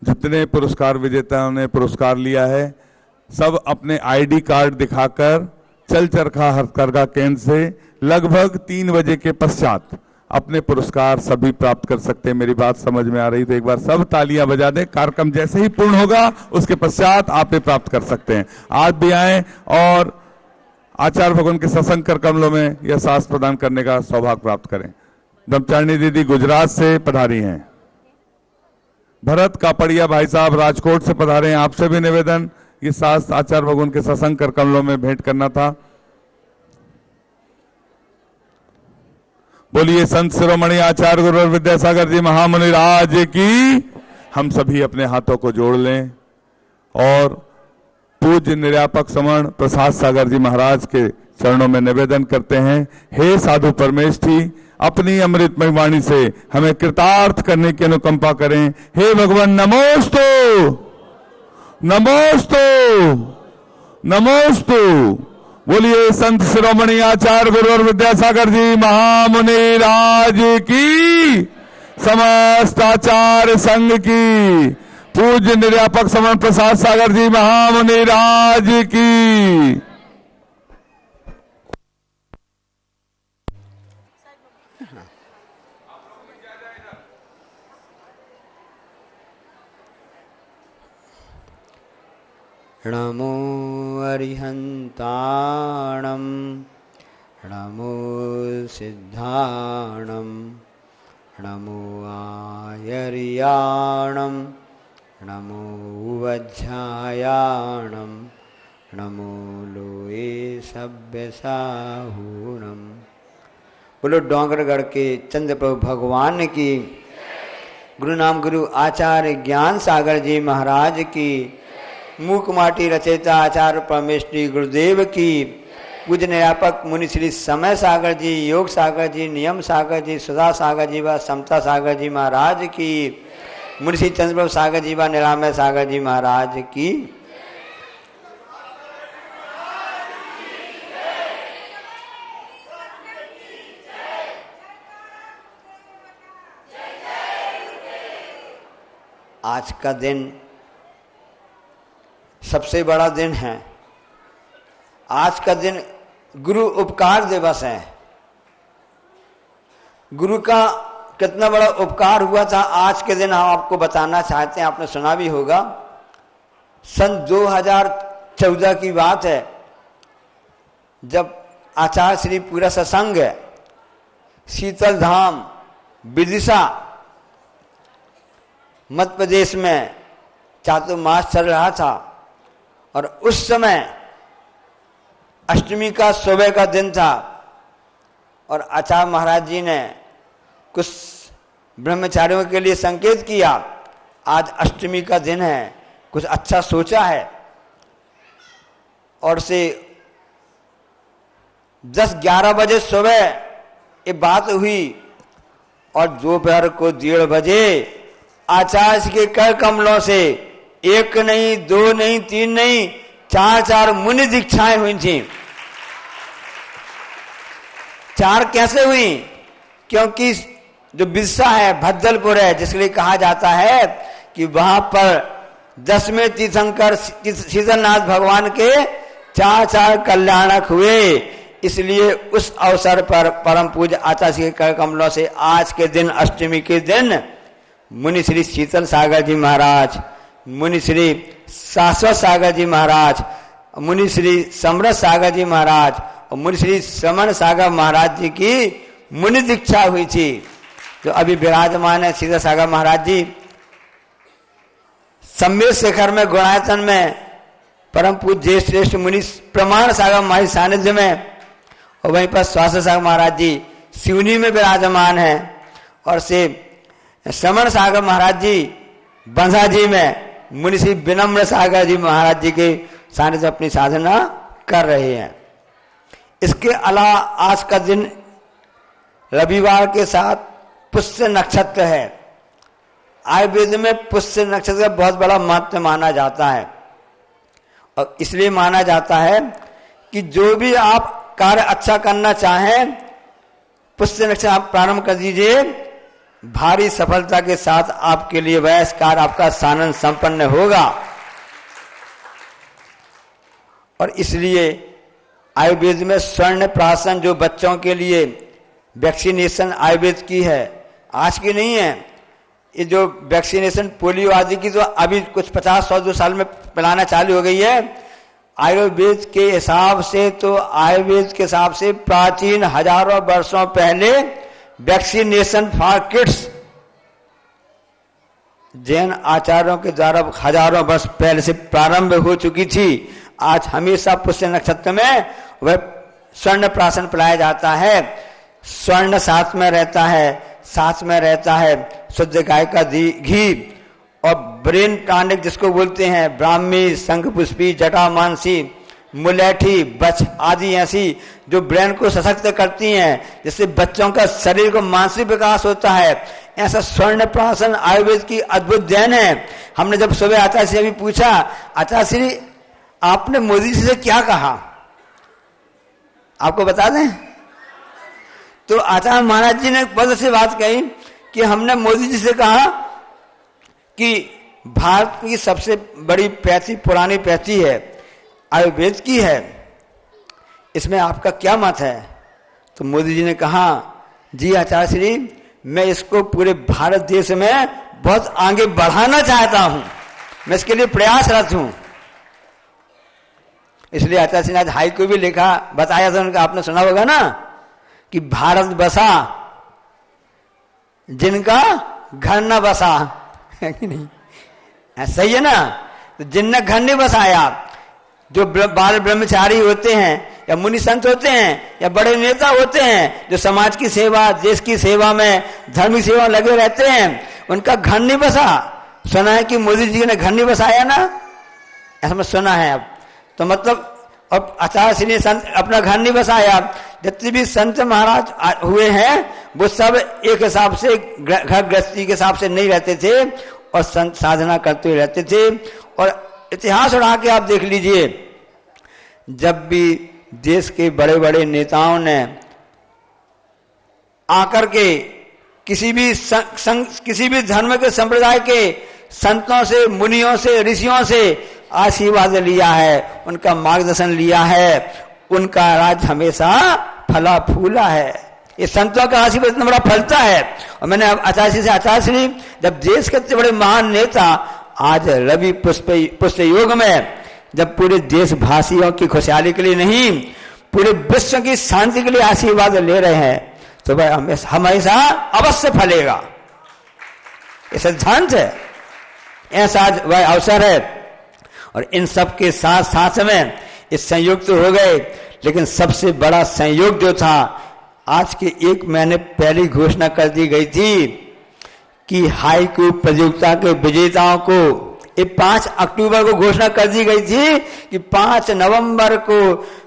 जितने पुरस्कार विजेताओं ने पुरस्कार लिया है सब अपने आईडी कार्ड दिखाकर चल चरखा हथकरघा केंद्र से लगभग 3 बजे के पश्चात अपने पुरस्कार सभी प्राप्त कर सकते हैं। मेरी बात समझ में आ रही तो एक बार सब तालियां बजा दें। कार्यक्रम जैसे ही पूर्ण होगा उसके पश्चात आप ये प्राप्त कर सकते हैं। आज भी आए और आचार्य भगवान के सत्संग कर कमलों में यह साहस प्रदान करने का सौभाग्य प्राप्त करें। ब्रह्मचारिणी दीदी गुजरात से पधारी हैं। भरत कापड़िया भाई साहब राजकोट से पधारे हैं। आपसे भी निवेदन, ये साहस आचार्य भगवान के सत्संग कर कमलों में भेंट करना था। बोलिए संत शिरोमणि आचार्य गुरु और विद्यासागर जी महामुनि राज की। हम सभी अपने हाथों को जोड़ लें और पूज्य निर्यापक समण प्रसाद सागर जी महाराज के चरणों में निवेदन करते हैं। हे साधु परमेष्ठी, अपनी अमृतमय वाणी से हमें कृतार्थ करने की अनुकंपा करें। हे भगवान नमोस्तु नमोस्तु नमोस्तु। बोलिए संत शिरोमणि आचार्य गुरु और विद्यासागर जी महामुनि राज की, समस्त आचार्य संघ की, पूज्य निर्यापक समण प्रसाद सागर जी महामुनि राज की। नमो अरिहन्ताणं नमो सिद्धाणं नमो आयर्याणं नमो वज्झायाणं नमो लोए सभ्यसाहूणं। बोलो डोंगरगढ़ के चंद्र प्रभु भगवान की, गुरु नाम गुरु आचार्य ज्ञान सागर जी महाराज की, मूक माटी रचयिता आचार्य परमेष्ठी गुरुदेव की, पूज्य निर्यापक मुनि श्री समय सागर जी, योग सागर जी, नियम सागर जी, सुधा सागर जी व समता सागर जी महाराज की, मुनि श्री चंद्रप्रभु सागर जी व निरामय सागर जी महाराज की। आज का दिन सबसे बड़ा दिन है। आज का दिन गुरु उपकार दिवस है। गुरु का कितना बड़ा उपकार हुआ था आज के दिन हम आपको बताना चाहते हैं। आपने सुना भी होगा, सन 2014 की बात है, जब आचार्य श्री पूरा सत्संग शीतल धाम विदिशा मध्य प्रदेश में चातुर्मास चल रहा था और उस समय अष्टमी का सुबह का दिन था और आचार्य महाराज जी ने कुछ ब्रह्मचारियों के लिए संकेत किया, आज अष्टमी का दिन है, कुछ अच्छा सोचा है। और से 10-11 बजे सुबह ये बात हुई और दोपहर को 1:30 बजे आचार्य के कर कमलों से 1 नहीं, 2 नहीं, 3 नहीं, 4 मुनि दीक्षाएं हुई थी। 4 कैसे हुई? क्योंकि जो बिरसा है, भद्दलपुर है, जिसके लिए कहा जाता है कि वहां पर 10वें तीर्थंकर शीतलनाथ भगवान के 4 कल्याणक हुए। इसलिए उस अवसर पर परम पूज्य आचार्य के कर कमलों से आज के दिन, अष्टमी के दिन, मुनि श्री शीतल सागर जी महाराज, मुनि श्री शाश्वत सागर जी महाराज, मुनि श्री समरथ सागर जी महाराज और मुनि श्री श्रमण सागर महाराज जी की मुनि दीक्षा हुई थी। जो अभी विराजमान है शीतल सागर महाराज जी, सम्मेद शिखर में, गुणायतन में, परम पूज्य श्रेष्ठ मुनि प्रमाण सागर महाराज सानिध्य में, और वहीं पर स्वास्थ्य सागर महाराज जी सिवनी में विराजमान है, और से श्रमण सागर महाराज जी बंसा जी में, मुनि श्री विनम्र सागर जी महाराज जी के सानिध्य अपनी साधना कर रहे हैं। इसके अलावा आज का दिन रविवार के साथ पुष्य नक्षत्र है। आयुर्वेद में पुष्य नक्षत्र का बहुत बड़ा महत्व माना जाता है, और इसलिए माना जाता है कि जो भी आप कार्य अच्छा करना चाहें, पुष्य नक्षत्र आप प्रारंभ कर दीजिए, भारी सफलता के साथ आपके लिए वह कार्य आपका सानंद संपन्न होगा। और इसलिए आयुर्वेद में स्वर्ण प्राशन, जो बच्चों के लिए वैक्सीनेशन आयुर्वेद की है, आज की नहीं है, ये जो वैक्सीनेशन पोलियो आदि की तो अभी कुछ 50-100 साल में पिलाना चालू हो गई है। आयुर्वेद के हिसाब से तो, आयुर्वेद के हिसाब से प्राचीन हजारों वर्षों पहले वैक्सीनेशन फॉर किड्स जैन आचार्यों के द्वारा हजारों वर्ष पहले से प्रारंभ हो चुकी थी। आज हमेशा पुष्य नक्षत्र में वह स्वर्ण प्राशन पिलाया जाता है। स्वर्ण साथ में रहता है, साथ में रहता है शुद्ध गाय का घी, और ब्रेन टॉनिक जिसको बोलते हैं, ब्राह्मी, शंखपुष्पी, जटामानसी, मुलेठी, बच आदि ऐसी जो ब्रेन को सशक्त करती हैं, जिससे बच्चों का शरीर को मानसिक विकास होता है। ऐसा स्वर्ण प्राशन आयुर्वेद की अद्भुत देन है। हमने जब सुबह आचार्य से अभी पूछा, आचार्य श्री आपने मोदी जी से क्या कहा, आपको बता दें? तो आचार्य महाराज जी ने बहुत अच्छी बात कही कि हमने मोदी जी से कहा कि भारत की सबसे बड़ी पैथी, पुरानी पैथी है, आयुर्वेद की है, इसमें आपका क्या मत है? तो मोदी जी ने कहा, जी आचार्य श्री, मैं इसको पूरे भारत देश में बहुत आगे बढ़ाना चाहता हूं, मैं इसके लिए प्रयासरत हूं। इसलिए आचार्य श्री ने आज हाई को भी लिखा, बताया था उनका, आपने सुना होगा ना, कि भारत बसा जिनका घर न बसा, है कि नहीं? सही है ना? तो जिनने घर नहीं बसाया, जो बाल ब्रह्मचारी होते हैं या मुनि संत होते हैं या बड़े नेता होते हैं, जो समाज की सेवा, देश की सेवा में, धर्मिक सेवा लगे रहते हैं, उनका घर नहीं बसा। सुना है कि मोदी जी ने घर नहीं बसाया ना, ऐसा मैं सुना है। अब तो मतलब अब आचार्य श्री ने संत अपना घर नहीं बसाया। जितने भी संत महाराज हुए हैं वो सब एक हिसाब से, घर गृहस्थी के हिसाब से नहीं रहते थे, और संत साधना करते रहते थे। और इतिहास उड़ा के आप देख लीजिए, जब भी देश के बड़े बड़े नेताओं ने आकर के किसी भी धर्म के संप्रदाय के संतों से, मुनियों से, ऋषियों से आशीर्वाद लिया है, उनका मार्गदर्शन लिया है, उनका राज हमेशा फला फूला है। ये संतों का आशीर्वाद इतना बड़ा फलता है। और मैंने आचार्य से, आचार्य श्री, जब देश के बड़े महान नेता आज रवि पुष्य योग में, जब पूरे देशवासियों की खुशहाली के लिए नहीं, पूरे विश्व की शांति के लिए आशीर्वाद ले रहे हैं, तो वह हमेशा अवश्य फलेगा, ये सिद्धांत है। ऐसा आज वह अवसर है। और इन सब के साथ साथ में इस संयोग तो हो गए, लेकिन सबसे बड़ा संयोग जो था, आज के 1 महीने पहले घोषणा कर दी गई थी कि हाईको प्रतियोगिता के विजेताओं को, ये 5 अक्टूबर को घोषणा कर दी गई थी कि 5 नवंबर को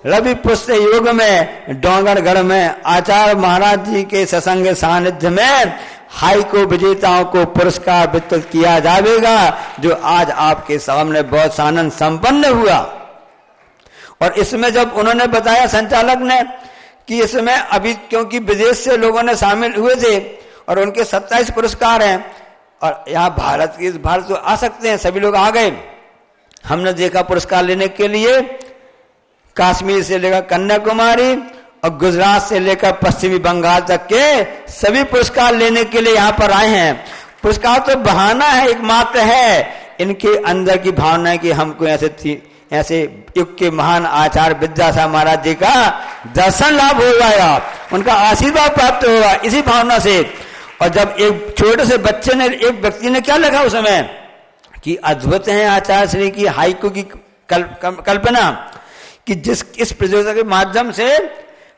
रवि पुष्य योग में डोंगरगढ़ में आचार्य महाराज जी के सत्संग सानिध्य में हाईको विजेताओं को पुरस्कार वितरित किया जाएगा, जो आज आपके सामने बहुत आनंद संपन्न हुआ। और इसमें जब उन्होंने बताया संचालक ने कि इसमें अभी, क्योंकि विदेश से लोगों ने शामिल हुए थे, और उनके 27 पुरस्कार हैं। और यहाँ भारत तो आ सकते हैं, सभी लोग आ गए। हमने देखा पुरस्कार लेने के लिए कश्मीर से लेकर कन्याकुमारी और गुजरात से लेकर पश्चिमी बंगाल तक के सभी पुरस्कार लेने के लिए यहाँ पर आए हैं। पुरस्कार तो बहाना है, एक मात्र है। इनके अंदर की भावना है कि हमको ऐसे युग के महान आचार्य विद्यासागर महाराज जी का दर्शन लाभ होगा या उनका आशीर्वाद प्राप्त होगा, इसी भावना से। और जब एक छोटे से बच्चे ने, एक व्यक्ति ने क्या लिखा उस समय कि अद्भुत है आचार्य श्री की हाइकू की कल्पना कि इस प्रतियोगिता के माध्यम से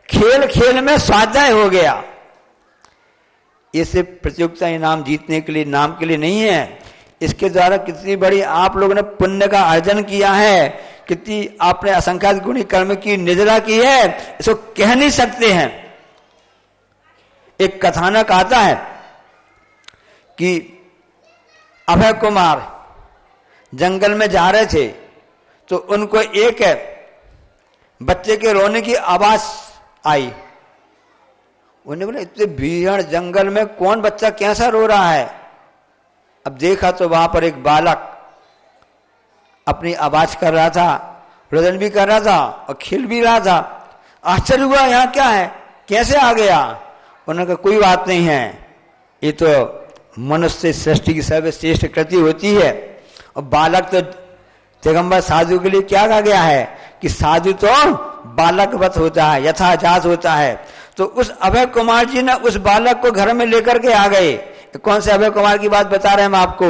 खेल खेल में स्वाध्याय हो गया। इसे प्रतियोगिता इनाम जीतने के लिए, नाम के लिए नहीं है। इसके द्वारा कितनी बड़ी आप लोगों ने पुण्य का अर्जन किया है, कितनी आपने असंख्यात गुणी कर्म की निद्रा की है, इसको कह नहीं सकते हैं। एक कथानक आता है कि अभय कुमार जंगल में जा रहे थे तो उनको एक बच्चे के रोने की आवाज आई। उन्हें बोला इतने भीड़ जंगल में कौन बच्चा कैसा रो रहा है। अब देखा तो वहां पर एक बालक अपनी आवाज कर रहा था, रुदन भी कर रहा था और खिल भी रहा था। आश्चर्य हुआ यहाँ क्या है, कैसे आ गया। उन्होंने कहा कोई बात नहीं है, ये तो मनुष्य सृष्टि की सर्वश्रेष्ठ कृति होती है। और बालक तो दिगंबर साधु के लिए क्या कहा गया है कि साधु तो बालकवत होता है, यथाजात होता है। तो उस अभय कुमार जी ने उस बालक को घर में लेकर के आ गए। कौन से अभय कुमार की बात बता रहे हैं हम आपको,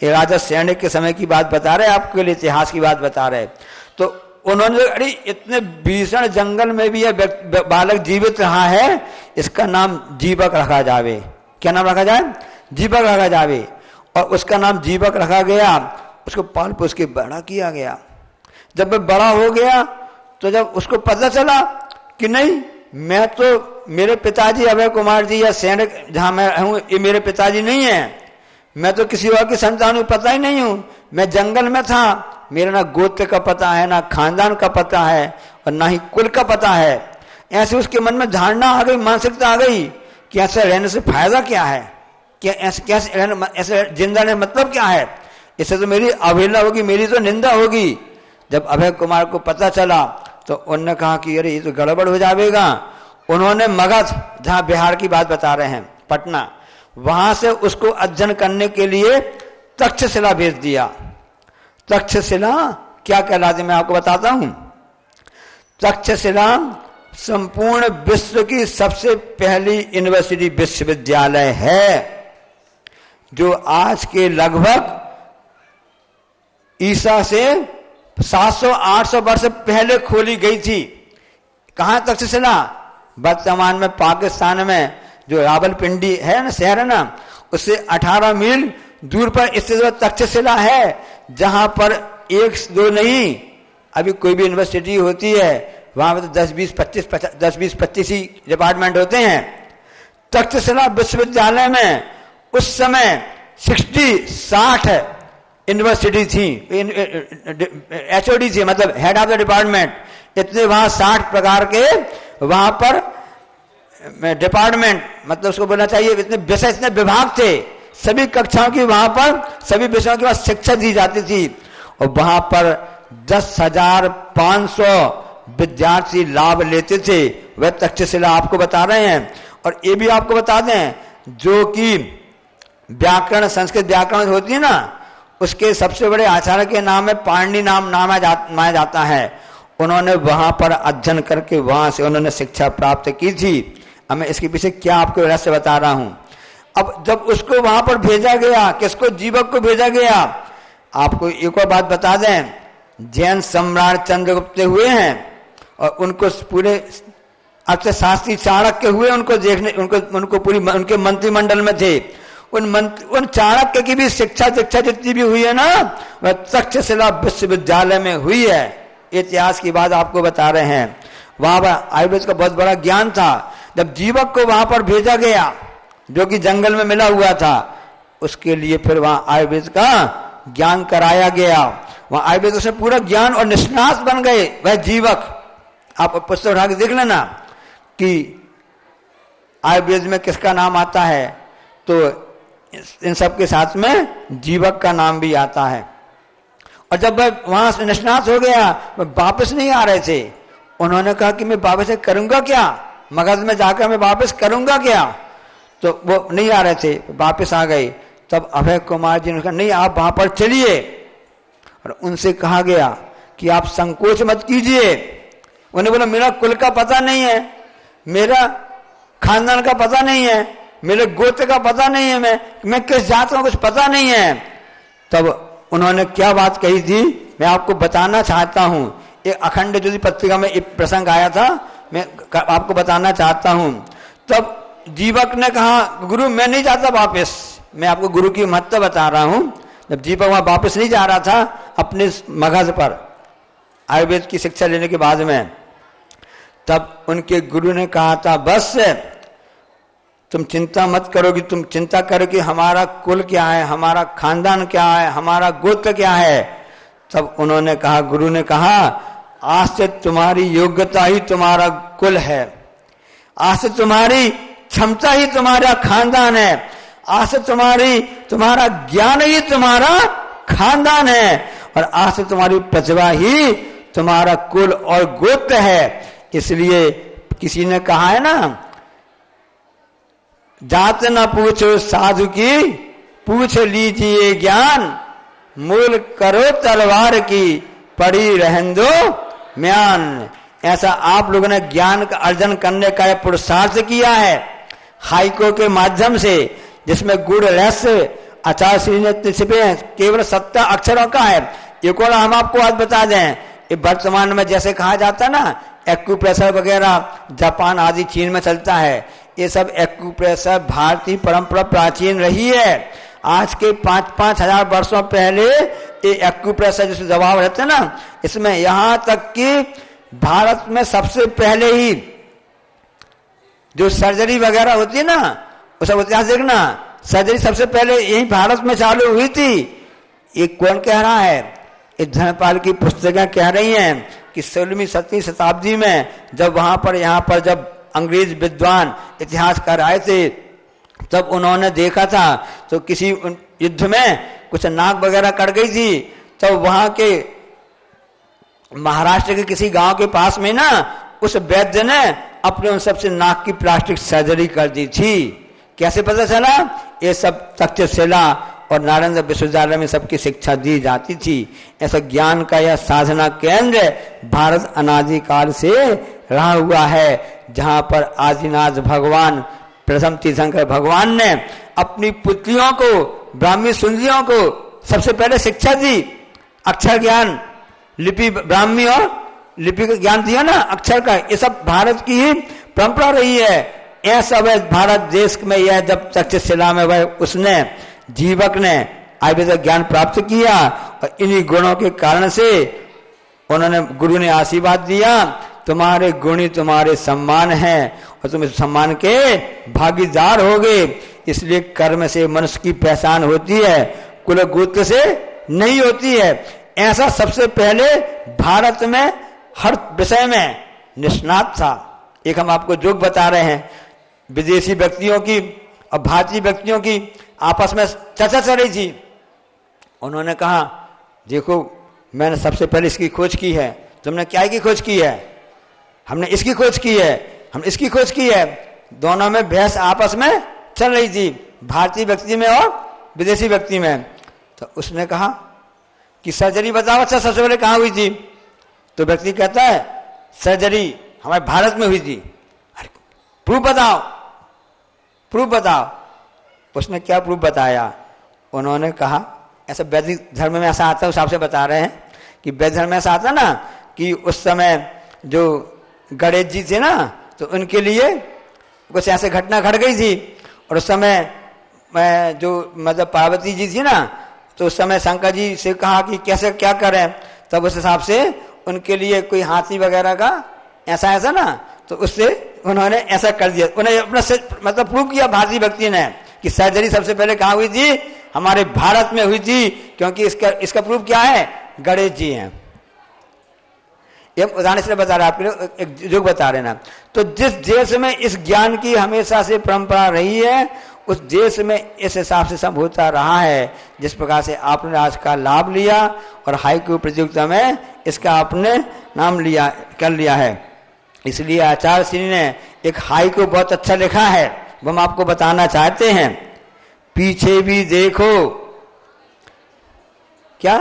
ये राजा सैनिक के समय की बात बता रहे हैं, आपके लिए इतिहास की बात बता रहे हैं। तो उन्होंने अरे इतने भीषण जंगल में भी यह बालक जीवित रहा है, इसका नाम जीवक रखा जावे। क्या नाम रखा जाए, जीवक रखा जावे। और उसका नाम जीवक रखा गया, उसको पाल पोस के बड़ा किया गया। जब वह बड़ा हो गया तो जब उसको पता चला कि नहीं, मैं तो, मेरे पिताजी अभय कुमार जी या सैनिक जहां मैं हूं ये मेरे पिताजी नहीं है, मैं तो किसी और की संतान हूं, पता ही नहीं हूं। मैं जंगल में था, मेरा ना गोत्र का पता है, ना खानदान का पता है और ना ही कुल का पता है। ऐसे उसके मन में धारणा आ गई, मानसिकता आ गई कि ऐसे रहने से फायदा क्या है, क्या ऐसे जिंदा रहने मतलब क्या है, इससे तो मेरी अवहेलना होगी, मेरी तो निंदा होगी। जब अभय कुमार को पता चला तो उन्होंने कहा कि अरे ये तो गड़बड़ हो जाएगा। उन्होंने मगध, जहां बिहार की बात बता रहे हैं, पटना, वहां से उसको अध्ययन करने के लिए तक्षशिला भेज दिया। तक्षशिला क्या कहलाती मैं आपको बताता हूं। तक्षशिला संपूर्ण विश्व की सबसे पहली यूनिवर्सिटी विश्वविद्यालय है, जो आज के लगभग ईसा से 700-800 वर्ष पहले खोली गई थी। कहां तक्षशिला, वर्तमान में पाकिस्तान में जो रावलपिंडी है ना, शहर है ना, उससे 18 मील दूर पर स्थित तक्षशिला है, जहां पर 1-2 नहीं, अभी कोई भी यूनिवर्सिटी होती है वहां पर तो 10-20-25 ही डिपार्टमेंट होते हैं। तक्षशिला विश्वविद्यालय में उस समय 60 यूनिवर्सिटी थी, HOD थी, मतलब हेड ऑफ द डिपार्टमेंट। इतने वहां 60 प्रकार के वहां पर डिपार्टमेंट, मतलब उसको बोलना चाहिए इतने विषय, इतने विभाग थे। सभी कक्षाओं की वहां पर, सभी विषयों की वहां शिक्षा दी जाती थी। और वहां पर 10,500 विद्यार्थी लाभ लेते थे। वह तक्षशिला आपको बता रहे हैं। और ये भी आपको बता दें, जो कि व्याकरण, संस्कृत व्याकरण होती है ना, उसके सबसे बड़े आचार्य के नाम है पाणिनि नाम माना जाता है। उन्होंने वहां पर अध्ययन करके वहां से उन्होंने शिक्षा प्राप्त की थी। अब मैं इसके पीछे क्या आपको रहस्य बता रहा हूं। अब जब उसको वहां पर भेजा गया, किसको, जीवक को भेजा गया। आपको एक और बात बता दें, जैन सम्राट चंद्रगुप्त हुए हैं और उनको पूरे अर्थशास्त्री चाणक्य हुए, उनको देखने, उनको पूरी उनके मंत्रिमंडल में थे। उन चाणक्य की भी शिक्षा दीक्षा जितनी भी हुई है ना, वह तक्षशिला विश्वविद्यालय में हुई है। इतिहास की बात आपको बता रहे हैं। वहां पर आयुर्वेद का बहुत बड़ा ज्ञान था। जब जीवक को वहां पर भेजा गया, जो कि जंगल में मिला हुआ था, उसके लिए फिर वहां आयुर्वेद का ज्ञान कराया गया। वहां आयुर्वेद से पूरा ज्ञान और निष्णात बन गए वह जीवक। आप पुस्तक उठा के देख लेना कि आयुर्वेद में किसका नाम आता है, तो इन सब के साथ में जीवक का नाम भी आता है। और जब वह वहां से निष्णात हो गया, वह वापस नहीं आ रहे थे। उन्होंने कहा कि मैं वापस करूंगा क्या, मगध में जाकर मैं वापस करूंगा क्या, तो वो नहीं आ रहे थे, वापस आ गए। तब अभय कुमार जी ने कहा नहीं आप वहां पर चलिए, और उनसे कहा गया कि आप संकोच मत कीजिए। उन्हें बोला मेरा कुल का पता नहीं है, मेरा खानदान का पता नहीं है, मेरे गोत्र का पता नहीं है, मैं किस जात का कुछ पता नहीं है। तब उन्होंने क्या बात कही थी मैं आपको बताना चाहता हूं। एक अखंड ज्योति पत्रिका में एक प्रसंग आया था, मैं आपको बताना चाहता हूं। तब जीवक ने कहा गुरु मैं नहीं जाता वापस, मैं आपको गुरु की महत्व बता रहा हूं। जब जीवक वहां वापस नहीं जा रहा था अपने मगध पर आयुर्वेद की शिक्षा लेने के बाद में, तब उनके गुरु ने कहा था बस तुम चिंता मत करोगी, तुम चिंता करो कि हमारा कुल क्या है, हमारा खानदान क्या है, हमारा गोत्र क्या है। तब उन्होंने कहा, गुरु ने कहा आज से तुम्हारी योग्यता ही तुम्हारा कुल है, आज से तुम्हारी क्षमता ही तुम्हारा खानदान है, आज से तुम्हारा ज्ञान ही तुम्हारा खानदान है, और आज से तुम्हारी प्रतिभा ही तुम्हारा कुल और गोत्र है। इसलिए किसी ने कहा है ना, जात न पूछो साधु की पूछ लीजिए ज्ञान, मूल करो तलवार की पड़ी रहन दो म्यान। ऐसा आप लोगों ने ज्ञान का अर्जन करने का पुरुषार्थ किया है हाइको के माध्यम से, जिसमें गुड़ रहस्य आचार्य श्री ने छिपे हैं, केवल 70 अक्षरों का है। एक और हम आपको आज बता दें, वर्तमान में जैसे कहा जाता है ना एक्यूप्रेशर वगैरह जापान आदि चीन में चलता है, ये सब एक्यूप्रेशर भारतीय परंपरा प्राचीन रही है। आज के 5-5 हजार वर्षों पहले ये एक्यूप्रेशर जिसे दबाव रहते हैं ना, इसमें यहां तक कि भारत में सबसे पहले ही जो सर्जरी वगैरह होती है ना, वो सब इतिहास देखना, सर्जरी सबसे पहले यही भारत में चालू हुई थी। ये कौन कह रहा है, ये धर्मपाल की पुस्तकें कह रही हैं कि 16वीं 17वीं शताब्दी में जब वहां पर यहाँ पर जब अंग्रेज विद्वान इतिहासकार आए थे, तब उन्होंने देखा था तो किसी युद्ध में कुछ नाक वगैरह कट गई थी, तो वहां के महाराष्ट्र के किसी गांव के पास में ना उस वैद्य ने अपने उन सबसे नाक की प्लास्टिक सर्जरी कर दी थी। कैसे पता चला, ये सब तक्षशिला और नालंदा विश्वविद्यालय में सबकी शिक्षा दी जाती थी। ऐसा ज्ञान का यह साधना केंद्र भारत अनादिकाल से रहा हुआ है, जहां पर आदिनाथ भगवान प्रथम तीर्थंकर भगवान ने अपनी पुत्रियों को, ब्राह्मी सुंदरियों को सबसे पहले शिक्षा दी, अक्षर ज्ञान, लिपि ब्राह्मी और लिपि का ज्ञान दिया ना अक्षर का। ये सब भारत की ही परंपरा रही है। ऐसा वह भारत देश में यह जब तक्षशिला में वह उसने जीवक ने आयुर्वेद ज्ञान प्राप्त किया, और इन्हीं गुणों के कारण से उन्होंने गुरु ने आशीर्वाद दिया, तुम्हारे गुण ही तुम्हारे सम्मान हैं और तुम इस सम्मान के भागीदार होगे। इसलिए कर्म से मनुष्य की पहचान होती है, कुल गोत्र से नहीं होती है। ऐसा सबसे पहले भारत में हर विषय में निष्णात था। एक हम आपको जोक बता रहे हैं, विदेशी व्यक्तियों की और भारतीय व्यक्तियों की आपस में चर्चा चल रही थी। उन्होंने कहा देखो मैंने सबसे पहले इसकी खोज की है, तुमने क्या की खोज की है, हमने इसकी खोज की है, हम इसकी खोज की है। दोनों में बहस आपस में चल रही थी, भारतीय व्यक्ति में और विदेशी व्यक्ति में। तो उसने कहा कि सर्जरी बताओ अच्छा सबसे पहले कहाँ हुई थी। तो व्यक्ति कहता है सर्जरी हमारे भारत में हुई थी। अरे प्रूफ बताओ, प्रूफ बताओ। उसने क्या प्रूफ बताया, उन्होंने कहा ऐसा वैदिक धर्म में ऐसा आता है, उस हिसाब से बता रहे हैं कि वैदिक धर्म में ऐसा आता ना कि उस समय जो गणेश जी थे ना, तो उनके लिए कुछ ऐसे घटना घट गई थी, और उस समय जो मतलब पार्वती जी थी ना, तो उस समय शंकर जी से कहा कि कैसे क्या करें। तब उस हिसाब से उनके लिए कोई हाथी वगैरह का ऐसा ना, तो उससे उन्होंने ऐसा कर दिया। उन्हें अपना मतलब प्रूव किया भारतीय व्यक्ति ने कि सर्जरी सबसे पहले कहाँ हुई थी, हमारे भारत में हुई थी, क्योंकि इसका प्रूफ क्या है, गणेश जी हैं। ये उदाहरण इसलिए बता रहे आपके लिए, एक जोक बता रहे ना। तो जिस देश में इस ज्ञान की हमेशा से परंपरा रही है, उस देश में इस हिसाब से सब होता रहा है जिस प्रकार से आपने आज का लाभ लिया और हाईकू प्रतियोगिता में इसका आपने नाम लिया कर लिया है। इसलिए आचार्य श्री ने एक हाईकू बहुत अच्छा लिखा है, वो हम आपको बताना चाहते हैं। पीछे भी देखो, क्या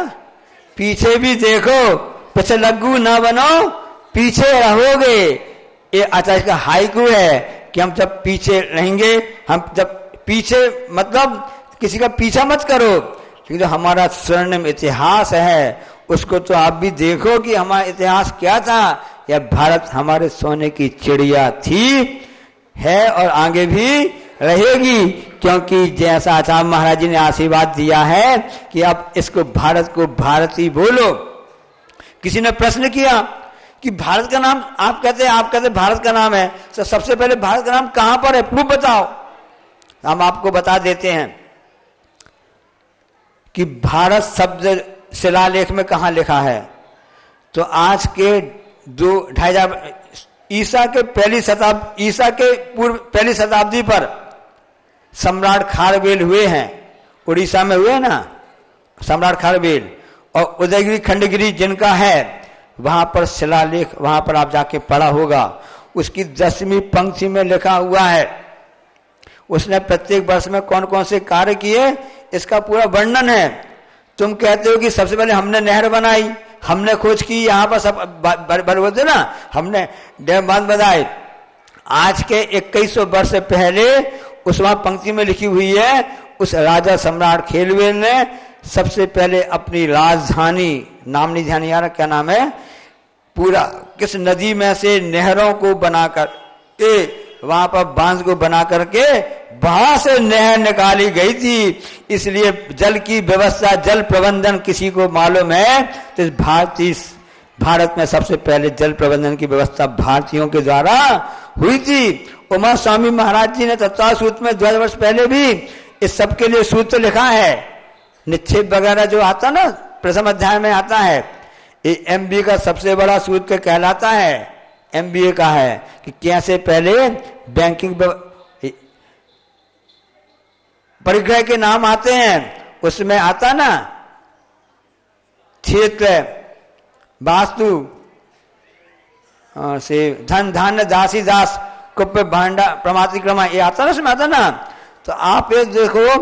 पीछे भी देखो, पीछे लग्गू ना बनो, पीछे रहोगे। ये आचार्य का हाईकू है कि हम जब पीछे रहेंगे, हम जब पीछे मतलब किसी का पीछा मत करो, लेकिन जो हमारा स्वर्णिम इतिहास है उसको तो आप भी देखो कि हमारा इतिहास क्या था। यह भारत हमारे सोने की चिड़िया थी, है और आगे भी रहेगी, क्योंकि जैसा आचार्य महाराज जी ने आशीर्वाद दिया है कि आप इसको भारत को भारती बोलो। किसी ने प्रश्न किया कि भारत का नाम आप कहते भारत का नाम है, तो सबसे पहले भारत का नाम कहां पर है, प्रूफ बताओ। हम आपको बता देते हैं कि भारत शब्द शिलालेख में कहां लिखा है। तो आज के 2-2,500 ईसा के पूर्व पहली शताब्दी पर सम्राट खारवेल हुए हैं, उड़ीसा में हुए ना सम्राट खारवेल, और उदयगिरी खंडगिरी जिनका है वहां पर शिलालेख, वहां पर आप जाके पढ़ा होगा, उसकी 10वीं पंक्ति में लिखा हुआ है। उसने प्रत्येक वर्ष में कौन कौन से कार्य किए इसका पूरा वर्णन है। तुम कहते हो कि सबसे पहले हमने नहर बनाई, हमने खोज की, यहाँ पर सब बोलते ना, हमने डैम बांध बनाए। आज के 2100 वर्ष पहले उस वहां पंक्ति में लिखी हुई है, उस राजा सम्राट खारवेल ने सबसे पहले अपनी राजधानी, नाम नहीं ध्यान आ रहा क्या नाम है, पूरा किस नदी में से नहरों को बनाकर वहां पर बांध को बना करके वहां से नहर निकाली गई थी। इसलिए जल की व्यवस्था, जल प्रबंधन किसी को मालूम है तो भारत में सबसे पहले जल प्रबंधन की व्यवस्था भारतीयों के द्वारा हुई थी। उमा स्वामी महाराज जी ने तत्व सूत्र में 2000 वर्ष पहले भी इस सब के लिए सूत्र लिखा है। निक्षेप वगैरह जो आता ना प्रथम अध्याय में आता है, ये MBA का सबसे बड़ा सूत्र कहलाता है, MBA का है कि कैसे पहले बैंकिंग परिग्रह के नाम आते हैं, उसमें आता ना क्षेत्र, वास्तु से धन धान्य दासी दास कुप्य भांडा प्रमातिक्रमा, ये आता ना, उसमें आता ना। तो आप ये देखो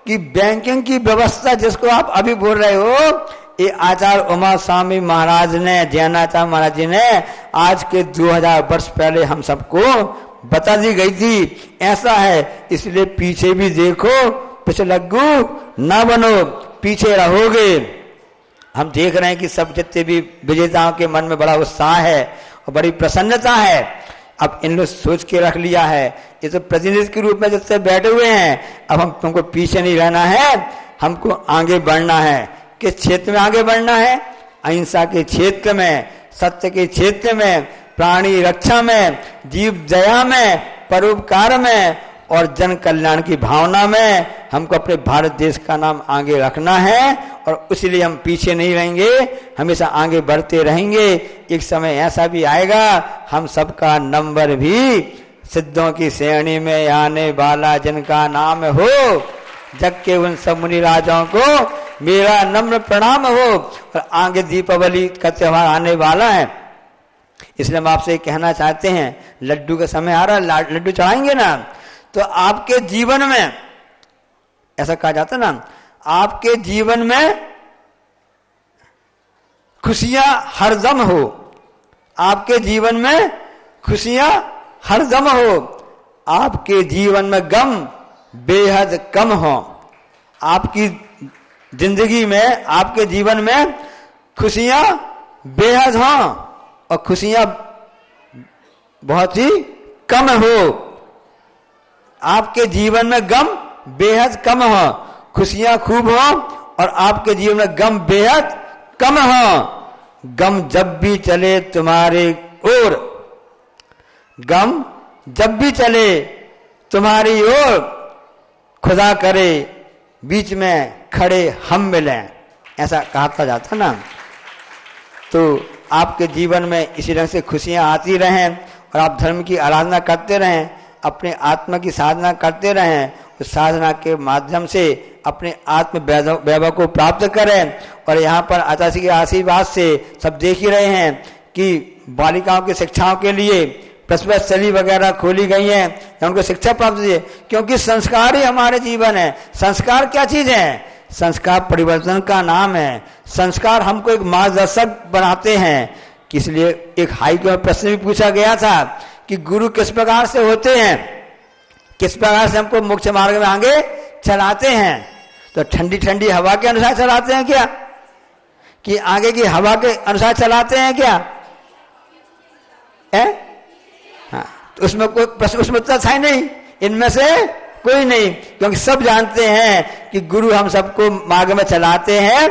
कि बैंकिंग की व्यवस्था जिसको आप अभी बोल रहे हो, ये आचार्य उमा स्वामी महाराज ने, जैनाचार्य महाराज जी ने आज के 2000 वर्ष पहले हम सबको बता दी गई थी। ऐसा है, इसलिए पीछे भी देखो, पीछे लग्गू ना बनो, पीछे रहोगे। हम देख रहे हैं कि सब जितने भी विजेताओं के मन में बड़ा उत्साह है और बड़ी प्रसन्नता है। अब इन लोग सोच के रख लिया है, ये तो प्रतिनिधि के रूप में जितने बैठे हुए हैं, अब हम तुमको पीछे नहीं रहना है, हमको आगे बढ़ना है। किस क्षेत्र में आगे बढ़ना है? अहिंसा के क्षेत्र में, सत्य के क्षेत्र में, प्राणी रक्षा में, जीव दया में, परोपकार में और जन कल्याण की भावना में हमको अपने भारत देश का नाम आगे रखना है। और इसलिए हम पीछे नहीं रहेंगे, हमेशा आगे बढ़ते रहेंगे। एक समय ऐसा भी आएगा हम सबका नंबर भी सिद्धों की श्रेणी में आने वाला जिनका नाम हो, जग के उन सब मुनि राजाओं को मेरा नम्र प्रणाम हो। और आगे दीपावली का त्योहार आने वाला है, इसलिए हम आपसे कहना चाहते हैं, लड्डू का समय आ रहा है, लड्डू चढ़ाएंगे ना, तो आपके जीवन में ऐसा कहा जाता ना, आपके जीवन में खुशियां हरदम हो, आपके जीवन में खुशियां हरदम हो, आपके जीवन में गम बेहद कम हो। आपकी जिंदगी में, आपके जीवन में खुशियां बेहद हो और खुशियां बहुत ही कम हो। आपके जीवन में गम बेहद कम हो, खुशियां खूब हो और आपके जीवन में गम बेहद कम हो। गम जब भी चले तुम्हारे ओर, गम जब भी चले तुम्हारी ओर, खुदा करे बीच में खड़े हम मिलें, ऐसा कहा जाता ना। तो आपके जीवन में इसी ढंग से खुशियां आती रहें और आप धर्म की आराधना करते रहें, अपने आत्मा की साधना करते रहें उस साधना के माध्यम से अपने आत्म वैभव को प्राप्त करें। और यहाँ पर आचार्य के आशीर्वाद से सब देख ही रहे हैं कि बालिकाओं की शिक्षाओं के लिए प्रसवस्थली वगैरह खोली गई हैं, उनको शिक्षा प्राप्त है, क्योंकि संस्कार ही हमारे जीवन है। संस्कार क्या चीज है? संस्कार परिवर्तन का नाम है। संस्कार हमको एक मार्गदर्शक बनाते हैं। इसलिए एक हाईकोर्ट में प्रश्न भी पूछा गया था कि गुरु किस प्रकार से होते हैं, किस प्रकार से हमको मोक्ष मार्ग में आगे चलाते हैं? तो ठंडी ठंडी हवा के अनुसार चलाते हैं क्या, कि आगे की हवा के अनुसार चलाते हैं क्या? है? हाँ, तो उसमें कोई प्रश्न, उसमें उत्तर था ही नहीं, इनमें से कोई नहीं, क्योंकि सब जानते हैं कि गुरु हम सबको मार्ग में चलाते हैं,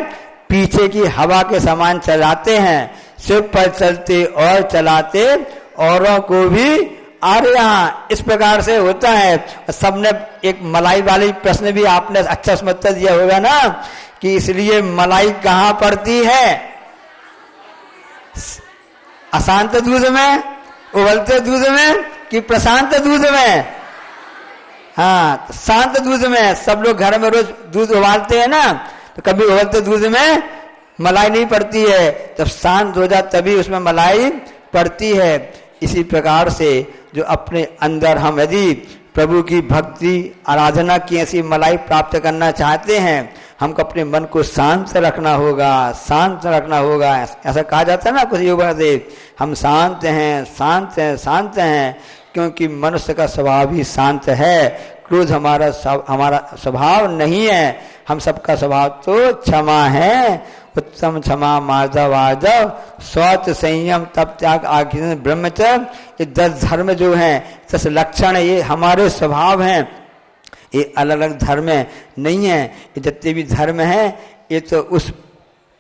पीछे की हवा के समान चलाते हैं, सिर पर चलते और चलाते औरों को भी। और यहाँ इस प्रकार से होता है। सबने एक मलाई वाली प्रश्न भी आपने अच्छा उत्तर दिया होगा ना, कि इसलिए मलाई कहाँ पड़ती है? अशांत दूध में, उबलते दूध में, कि प्रशांत दूध में? हाँ, शांत दूध में। सब लोग घर में रोज दूध उबालते हैं ना, तो कभी उबलते दूध में मलाई नहीं पड़ती है, जब शांत हो जाए तभी उसमें मलाई पड़ती है। इसी प्रकार से जो अपने अंदर हम यदि प्रभु की भक्ति आराधना की ऐसी मलाई प्राप्त करना चाहते हैं, हमको अपने मन को शांत रखना होगा, शांत रखना होगा। ऐसा कहा जाता है ना कुछ युवा से, हम शांत हैं, शांत हैं, शांत हैं, क्योंकि मनुष्य का स्वभाव ही शांत है। क्रोध हमारा स्वभाव नहीं है। हम सबका स्वभाव तो क्षमा है। उत्तम क्षमा माधव आधव स्वत संयम तप त्याग आज्ञा ब्रह्मचर्य, ये 10 धर्म जो हैं, 10 लक्षण, ये हमारे स्वभाव हैं। ये अलग अलग धर्म नहीं है। ये जितने भी धर्म हैं ये तो उस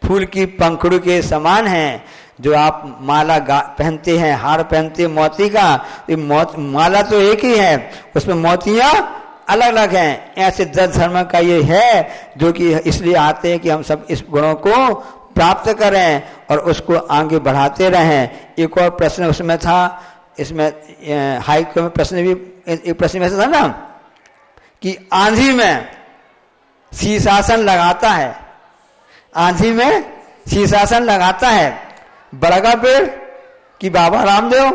फूल की पंखुड़ी के समान हैं। जो आप माला पहनते हैं, हार पहनते हैं मोती का, ये माला तो एक ही है, उसमें मोतियां अलग अलग हैं। ऐसे 10 धर्म का ये है, जो कि इसलिए आते हैं कि हम सब इस गुणों को प्राप्त करें और उसको आगे बढ़ाते रहें। एक और प्रश्न उसमें था, इसमें हाईकोर्ट में प्रश्न भी, एक प्रश्न ऐसा था ना कि आंधी में शीर्षासन लगाता है, आंधी में शीर्षासन लगाता है बरगा पेड़ कि बाबा रामदेव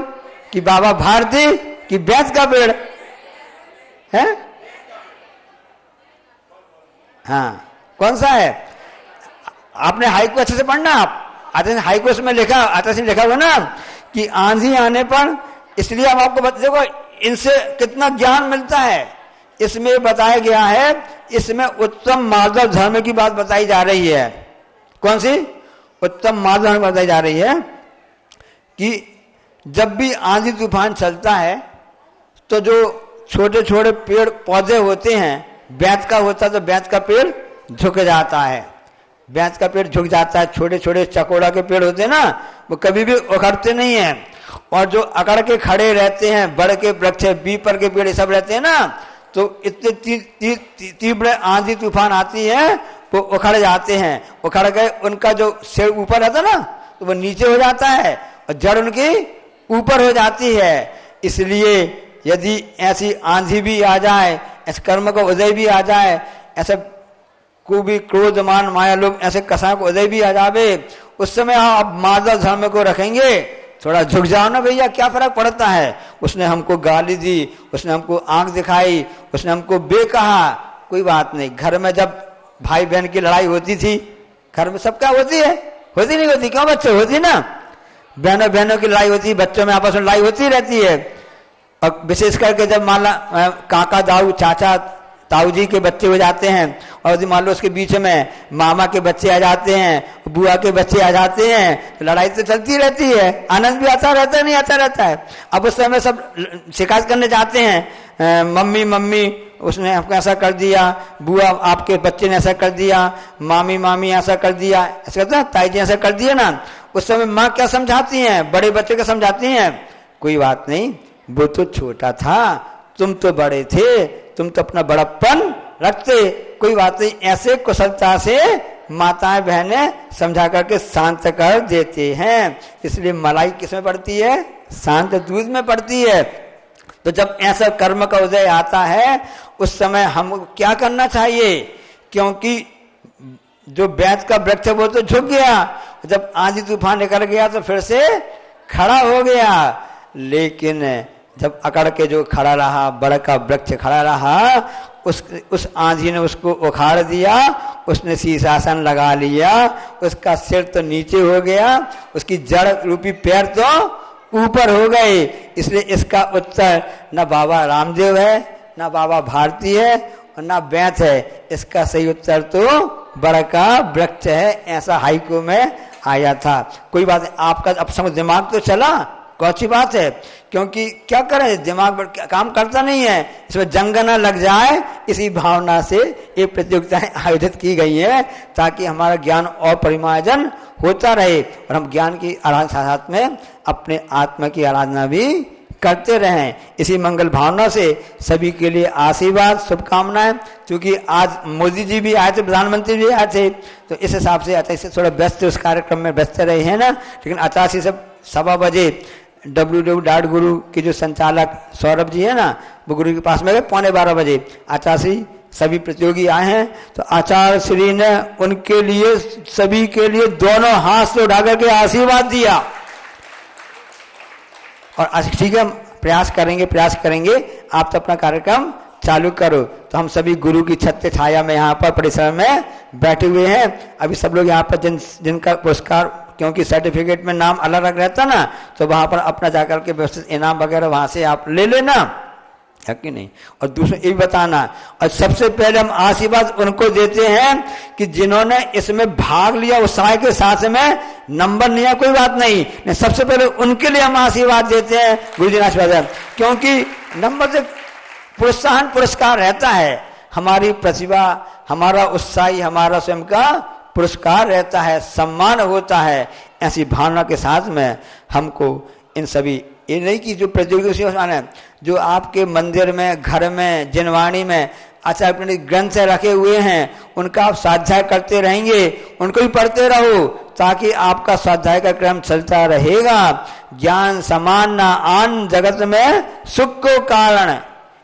कि बाबा भारती कि बैत का पेड़ है? हाँ, कौन सा है? आपने हाईकोर्ट अच्छे से पढ़ना, आप आचार्य हाईकोर्ट में लिखा, आचार्य ने लिखा हुआ ना कि आंधी आने पर, इसलिए हम आपको देखो इनसे कितना ज्ञान मिलता है। इसमें बताया गया है, इसमें उत्तम माधव धर्म की बात बताई जा रही है। कौन सी? उत्तम माधव धर्म बताई जा रही है कि जब भी आंधी तूफान चलता है तो जो छोटे छोटे पेड़ पौधे होते हैं, बैत का होता है तो बैत का पेड़ झुक जाता है, बैत का पेड़ झुक जाता है। छोटे छोटे चकोड़ा के पेड़ होते हैं ना, वो कभी भी उखड़ते नहीं हैं, और जो अकड़ के खड़े रहते हैं, बड़ के वृक्ष, पीपल के पेड़ सब रहते हैं ना, तो इतने तीव्र आंधी तूफान आती है वो उखड़ जाते हैं। उखड़ गए, उनका जो सिर ऊपर रहता ना तो वो नीचे हो जाता है और जड़ उनकी ऊपर हो जाती है। इसलिए यदि ऐसी आंधी भी आ जाए, ऐसे कर्म का उदय भी आ जाए, ऐसे को भी क्रोध मान माया लोग ऐसे कसा को उदय भी आ जावे, उस समय आप माधव धर्म को रखेंगे, थोड़ा झुक जाओ ना भैया, क्या फर्क पड़ता है। उसने हमको गाली दी, उसने हमको आंख दिखाई, उसने हमको बे कहा, कोई बात नहीं। घर में जब भाई बहन की लड़ाई होती थी, घर में सब क्या होती है, होती नहीं होती? क्यों बच्चे? होती ना, बहनों बहनों की लड़ाई होती, बच्चों में आपस में लड़ाई होती रहती है। और विशेष करके जब मान ला काका दाऊ चाचा ताऊ जी के बच्चे हो जाते हैं, और यदि मान लो उसके बीच में मामा के बच्चे आ जाते हैं, बुआ के बच्चे आ जाते हैं, तो लड़ाई तो चलती रहती है, आनंद भी आता रहता है, नहीं आता रहता है। अब उस समय सब शिकायत करने जाते हैं, मम्मी मम्मी उसने आपको ऐसा कर दिया, बुआ आपके बच्चे ने ऐसा कर दिया, मामी मामी ऐसा कर दिया, ऐसा करता है, ताई जी ऐसा कर दिया ना। उस समय माँ क्या समझाती हैं, बड़े बच्चे को समझाती हैं, कोई बात नहीं, वो तो छोटा था, तुम तो बड़े थे, तुम तो अपना बड़प्पन रखते, कोई बात नहीं। ऐसे कुशलता से माताएं बहनें समझा करके शांत कर देते हैं। इसलिए मलाई किस में पड़ती है? शांत दूध में पड़ती है। तो जब ऐसा कर्म का उदय आता है उस समय हम क्या करना चाहिए, क्योंकि जो बैत का वृक्ष वो तो झुक गया, जब आंधी तूफान निकल गया तो फिर से खड़ा हो गया, लेकिन जब अकड़ के जो खड़ा रहा, बड़ का वृक्ष खड़ा रहा, उस आंधी ने उसको उखाड़ दिया, उसने शीर्षासन लगा लिया, उसका सिर तो नीचे हो गया, उसकी जड़ रूपी पैर तो ऊपर हो गए। इसलिए इसका उत्तर न बाबा रामदेव है, न बाबा भारती है और न बैत है, इसका सही उत्तर तो बड़ का वृक्ष है। ऐसा हाइको में आया था। कोई बात नहीं, आपका अब समझ दिमाग तो चला, कौन सी बात है, क्योंकि क्या करें, दिमाग काम करता नहीं है, इसमें जंग न लग जाए, इसी भावना से ये प्रतियोगिताएं आयोजित की गई है ताकि हमारा ज्ञान और परिमार्जन होता रहे और हम ज्ञान की आराधना साथ में अपने आत्मा की आराधना भी करते रहें। इसी मंगल भावना से सभी के लिए आशीर्वाद, शुभकामनाएं। क्योंकि आज मोदी जी भी आए थे, प्रधानमंत्री भी आए थे, तो इस हिसाब से आता से थोड़ा व्यस्त उस कार्यक्रम में व्यस्त रहे हैं ना, लेकिन 88 से 1:15 बजे www.guru के जो संचालक सौरभ जी है ना, वो गुरु के पास में गए 11:15 बजे। आचार्य सभी प्रतियोगी आए हैं, तो आचार्य श्री ने उनके लिए, सभी के लिए दोनों हाथ से उठा करके आशीर्वाद दिया। और ठीक है, प्रयास करेंगे, आप तो अपना कार्यक्रम चालू करो। तो हम सभी गुरु की छत्र छाया में यहाँ पर परिसर में बैठे हुए हैं। अभी सब लोग यहाँ पर जिनका पुरस्कार, क्योंकि सर्टिफिकेट में नाम अलग अलग रहता ना, तो वहां पर अपना जाकर के व्यवस्थित इनाम वगैरह वहां से आप ले लेना, है कि नहीं। और दूसरा ये भी बताना, और सबसे पहले हम आशीर्वाद उनको देते हैं कि जिन्होंने इसमें भाग लिया, उत्साह के साथ में नंबर लिया, कोई बात नहीं, सबसे पहले उनके लिए हम आशीर्वाद देते हैं, गुरुजी आशीर्वाद, क्योंकि नंबर से प्रोत्साहन पुरस्कार रहता है, हमारी प्रतिभा, हमारा उत्साही, हमारा स्वयं का पुरस्कार रहता है, सम्मान होता है। ऐसी भावना के साथ में हमको इन सभी, ये नहीं कि जो प्रतियोगिता, जो आपके मंदिर में, घर में, जिनवाणी में आचार्य ग्रंथ रखे हुए हैं, उनका आप स्वाध्याय करते रहेंगे, उनको भी पढ़ते रहो, ताकि आपका स्वाध्याय का क्रम चलता रहेगा। ज्ञान समान ना आन जगत में सुख को कारण,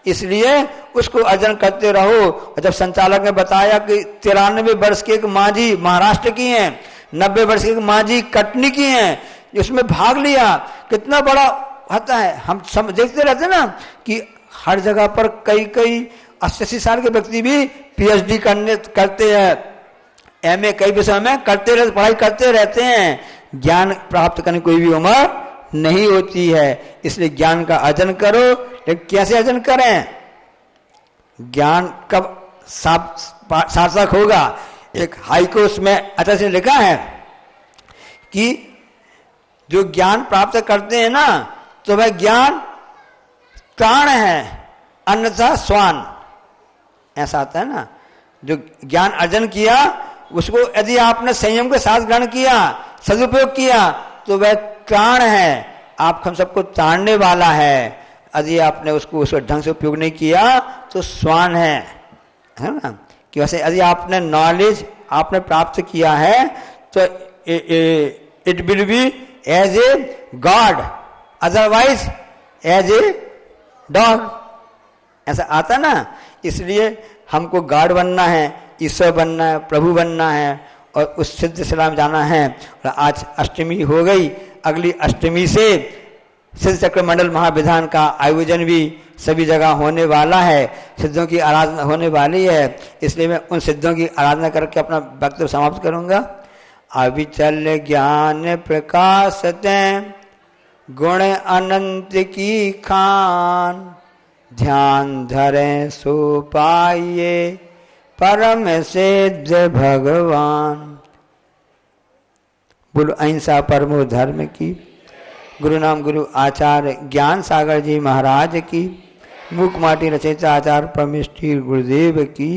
इसलिए उसको अर्जन करते रहो। और जब संचालक ने बताया कि 93 वर्ष के एक मांझी महाराष्ट्र की हैं, 90 वर्ष की एक मांझी कटनी की हैं, उसमें भाग लिया, कितना बड़ा होता है। हम सब देखते रहते ना कि हर जगह पर कई 80 साल के व्यक्ति भी PhD करते हैं, MA कई विषय में पढ़ाई करते रहते हैं। ज्ञान प्राप्त करने कोई भी उम्र नहीं होती है, इसलिए ज्ञान का अर्जन करो। लेकिन कैसे अर्जन करें, ज्ञान कब सार्थक होगा। एक हाईकोर्ट में अच्छा से लिखा है कि जो ज्ञान प्राप्त करते हैं ना, तो वह ज्ञान प्राण है, अन्यथा स्वान, ऐसा आता है ना। जो ज्ञान अर्जन किया उसको यदि आपने संयम के साथ ग्रहण किया, सदुपयोग किया, तो वह प्राण है, आप हम सबको ताड़ने वाला है। यदि आपने उसको ढंग से उपयोग नहीं किया तो स्वान है ना। कि वैसे यदि आपने नॉलेज आपने प्राप्त किया है तो it will be as a god, otherwise as a dog, ऐसा आता ना। इसलिए हमको गॉड बनना है, ईश्वर बनना है, प्रभु बनना है और उस सिद्ध सलाम जाना है। और आज अष्टमी हो गई, अगली अष्टमी से सिद्ध चक्र मंडल महाविधान का आयोजन भी सभी जगह होने वाला है, सिद्धों की आराधना होने वाली है। इसलिए मैं उन सिद्धों की आराधना करके अपना वक्तव्य समाप्त करूंगा। अविचल ज्ञान प्रकाशते गुण अनंत की खान, ध्यान धरे सो पाइये परम सिद्ध भगवान। बोलो अहिंसा परमो धर्म की। गुरु नाम गुरु आचार्य ज्ञान सागर जी महाराज की। मूक माटी रचयिता आचार्य परमेष्ठी गुरुदेव की।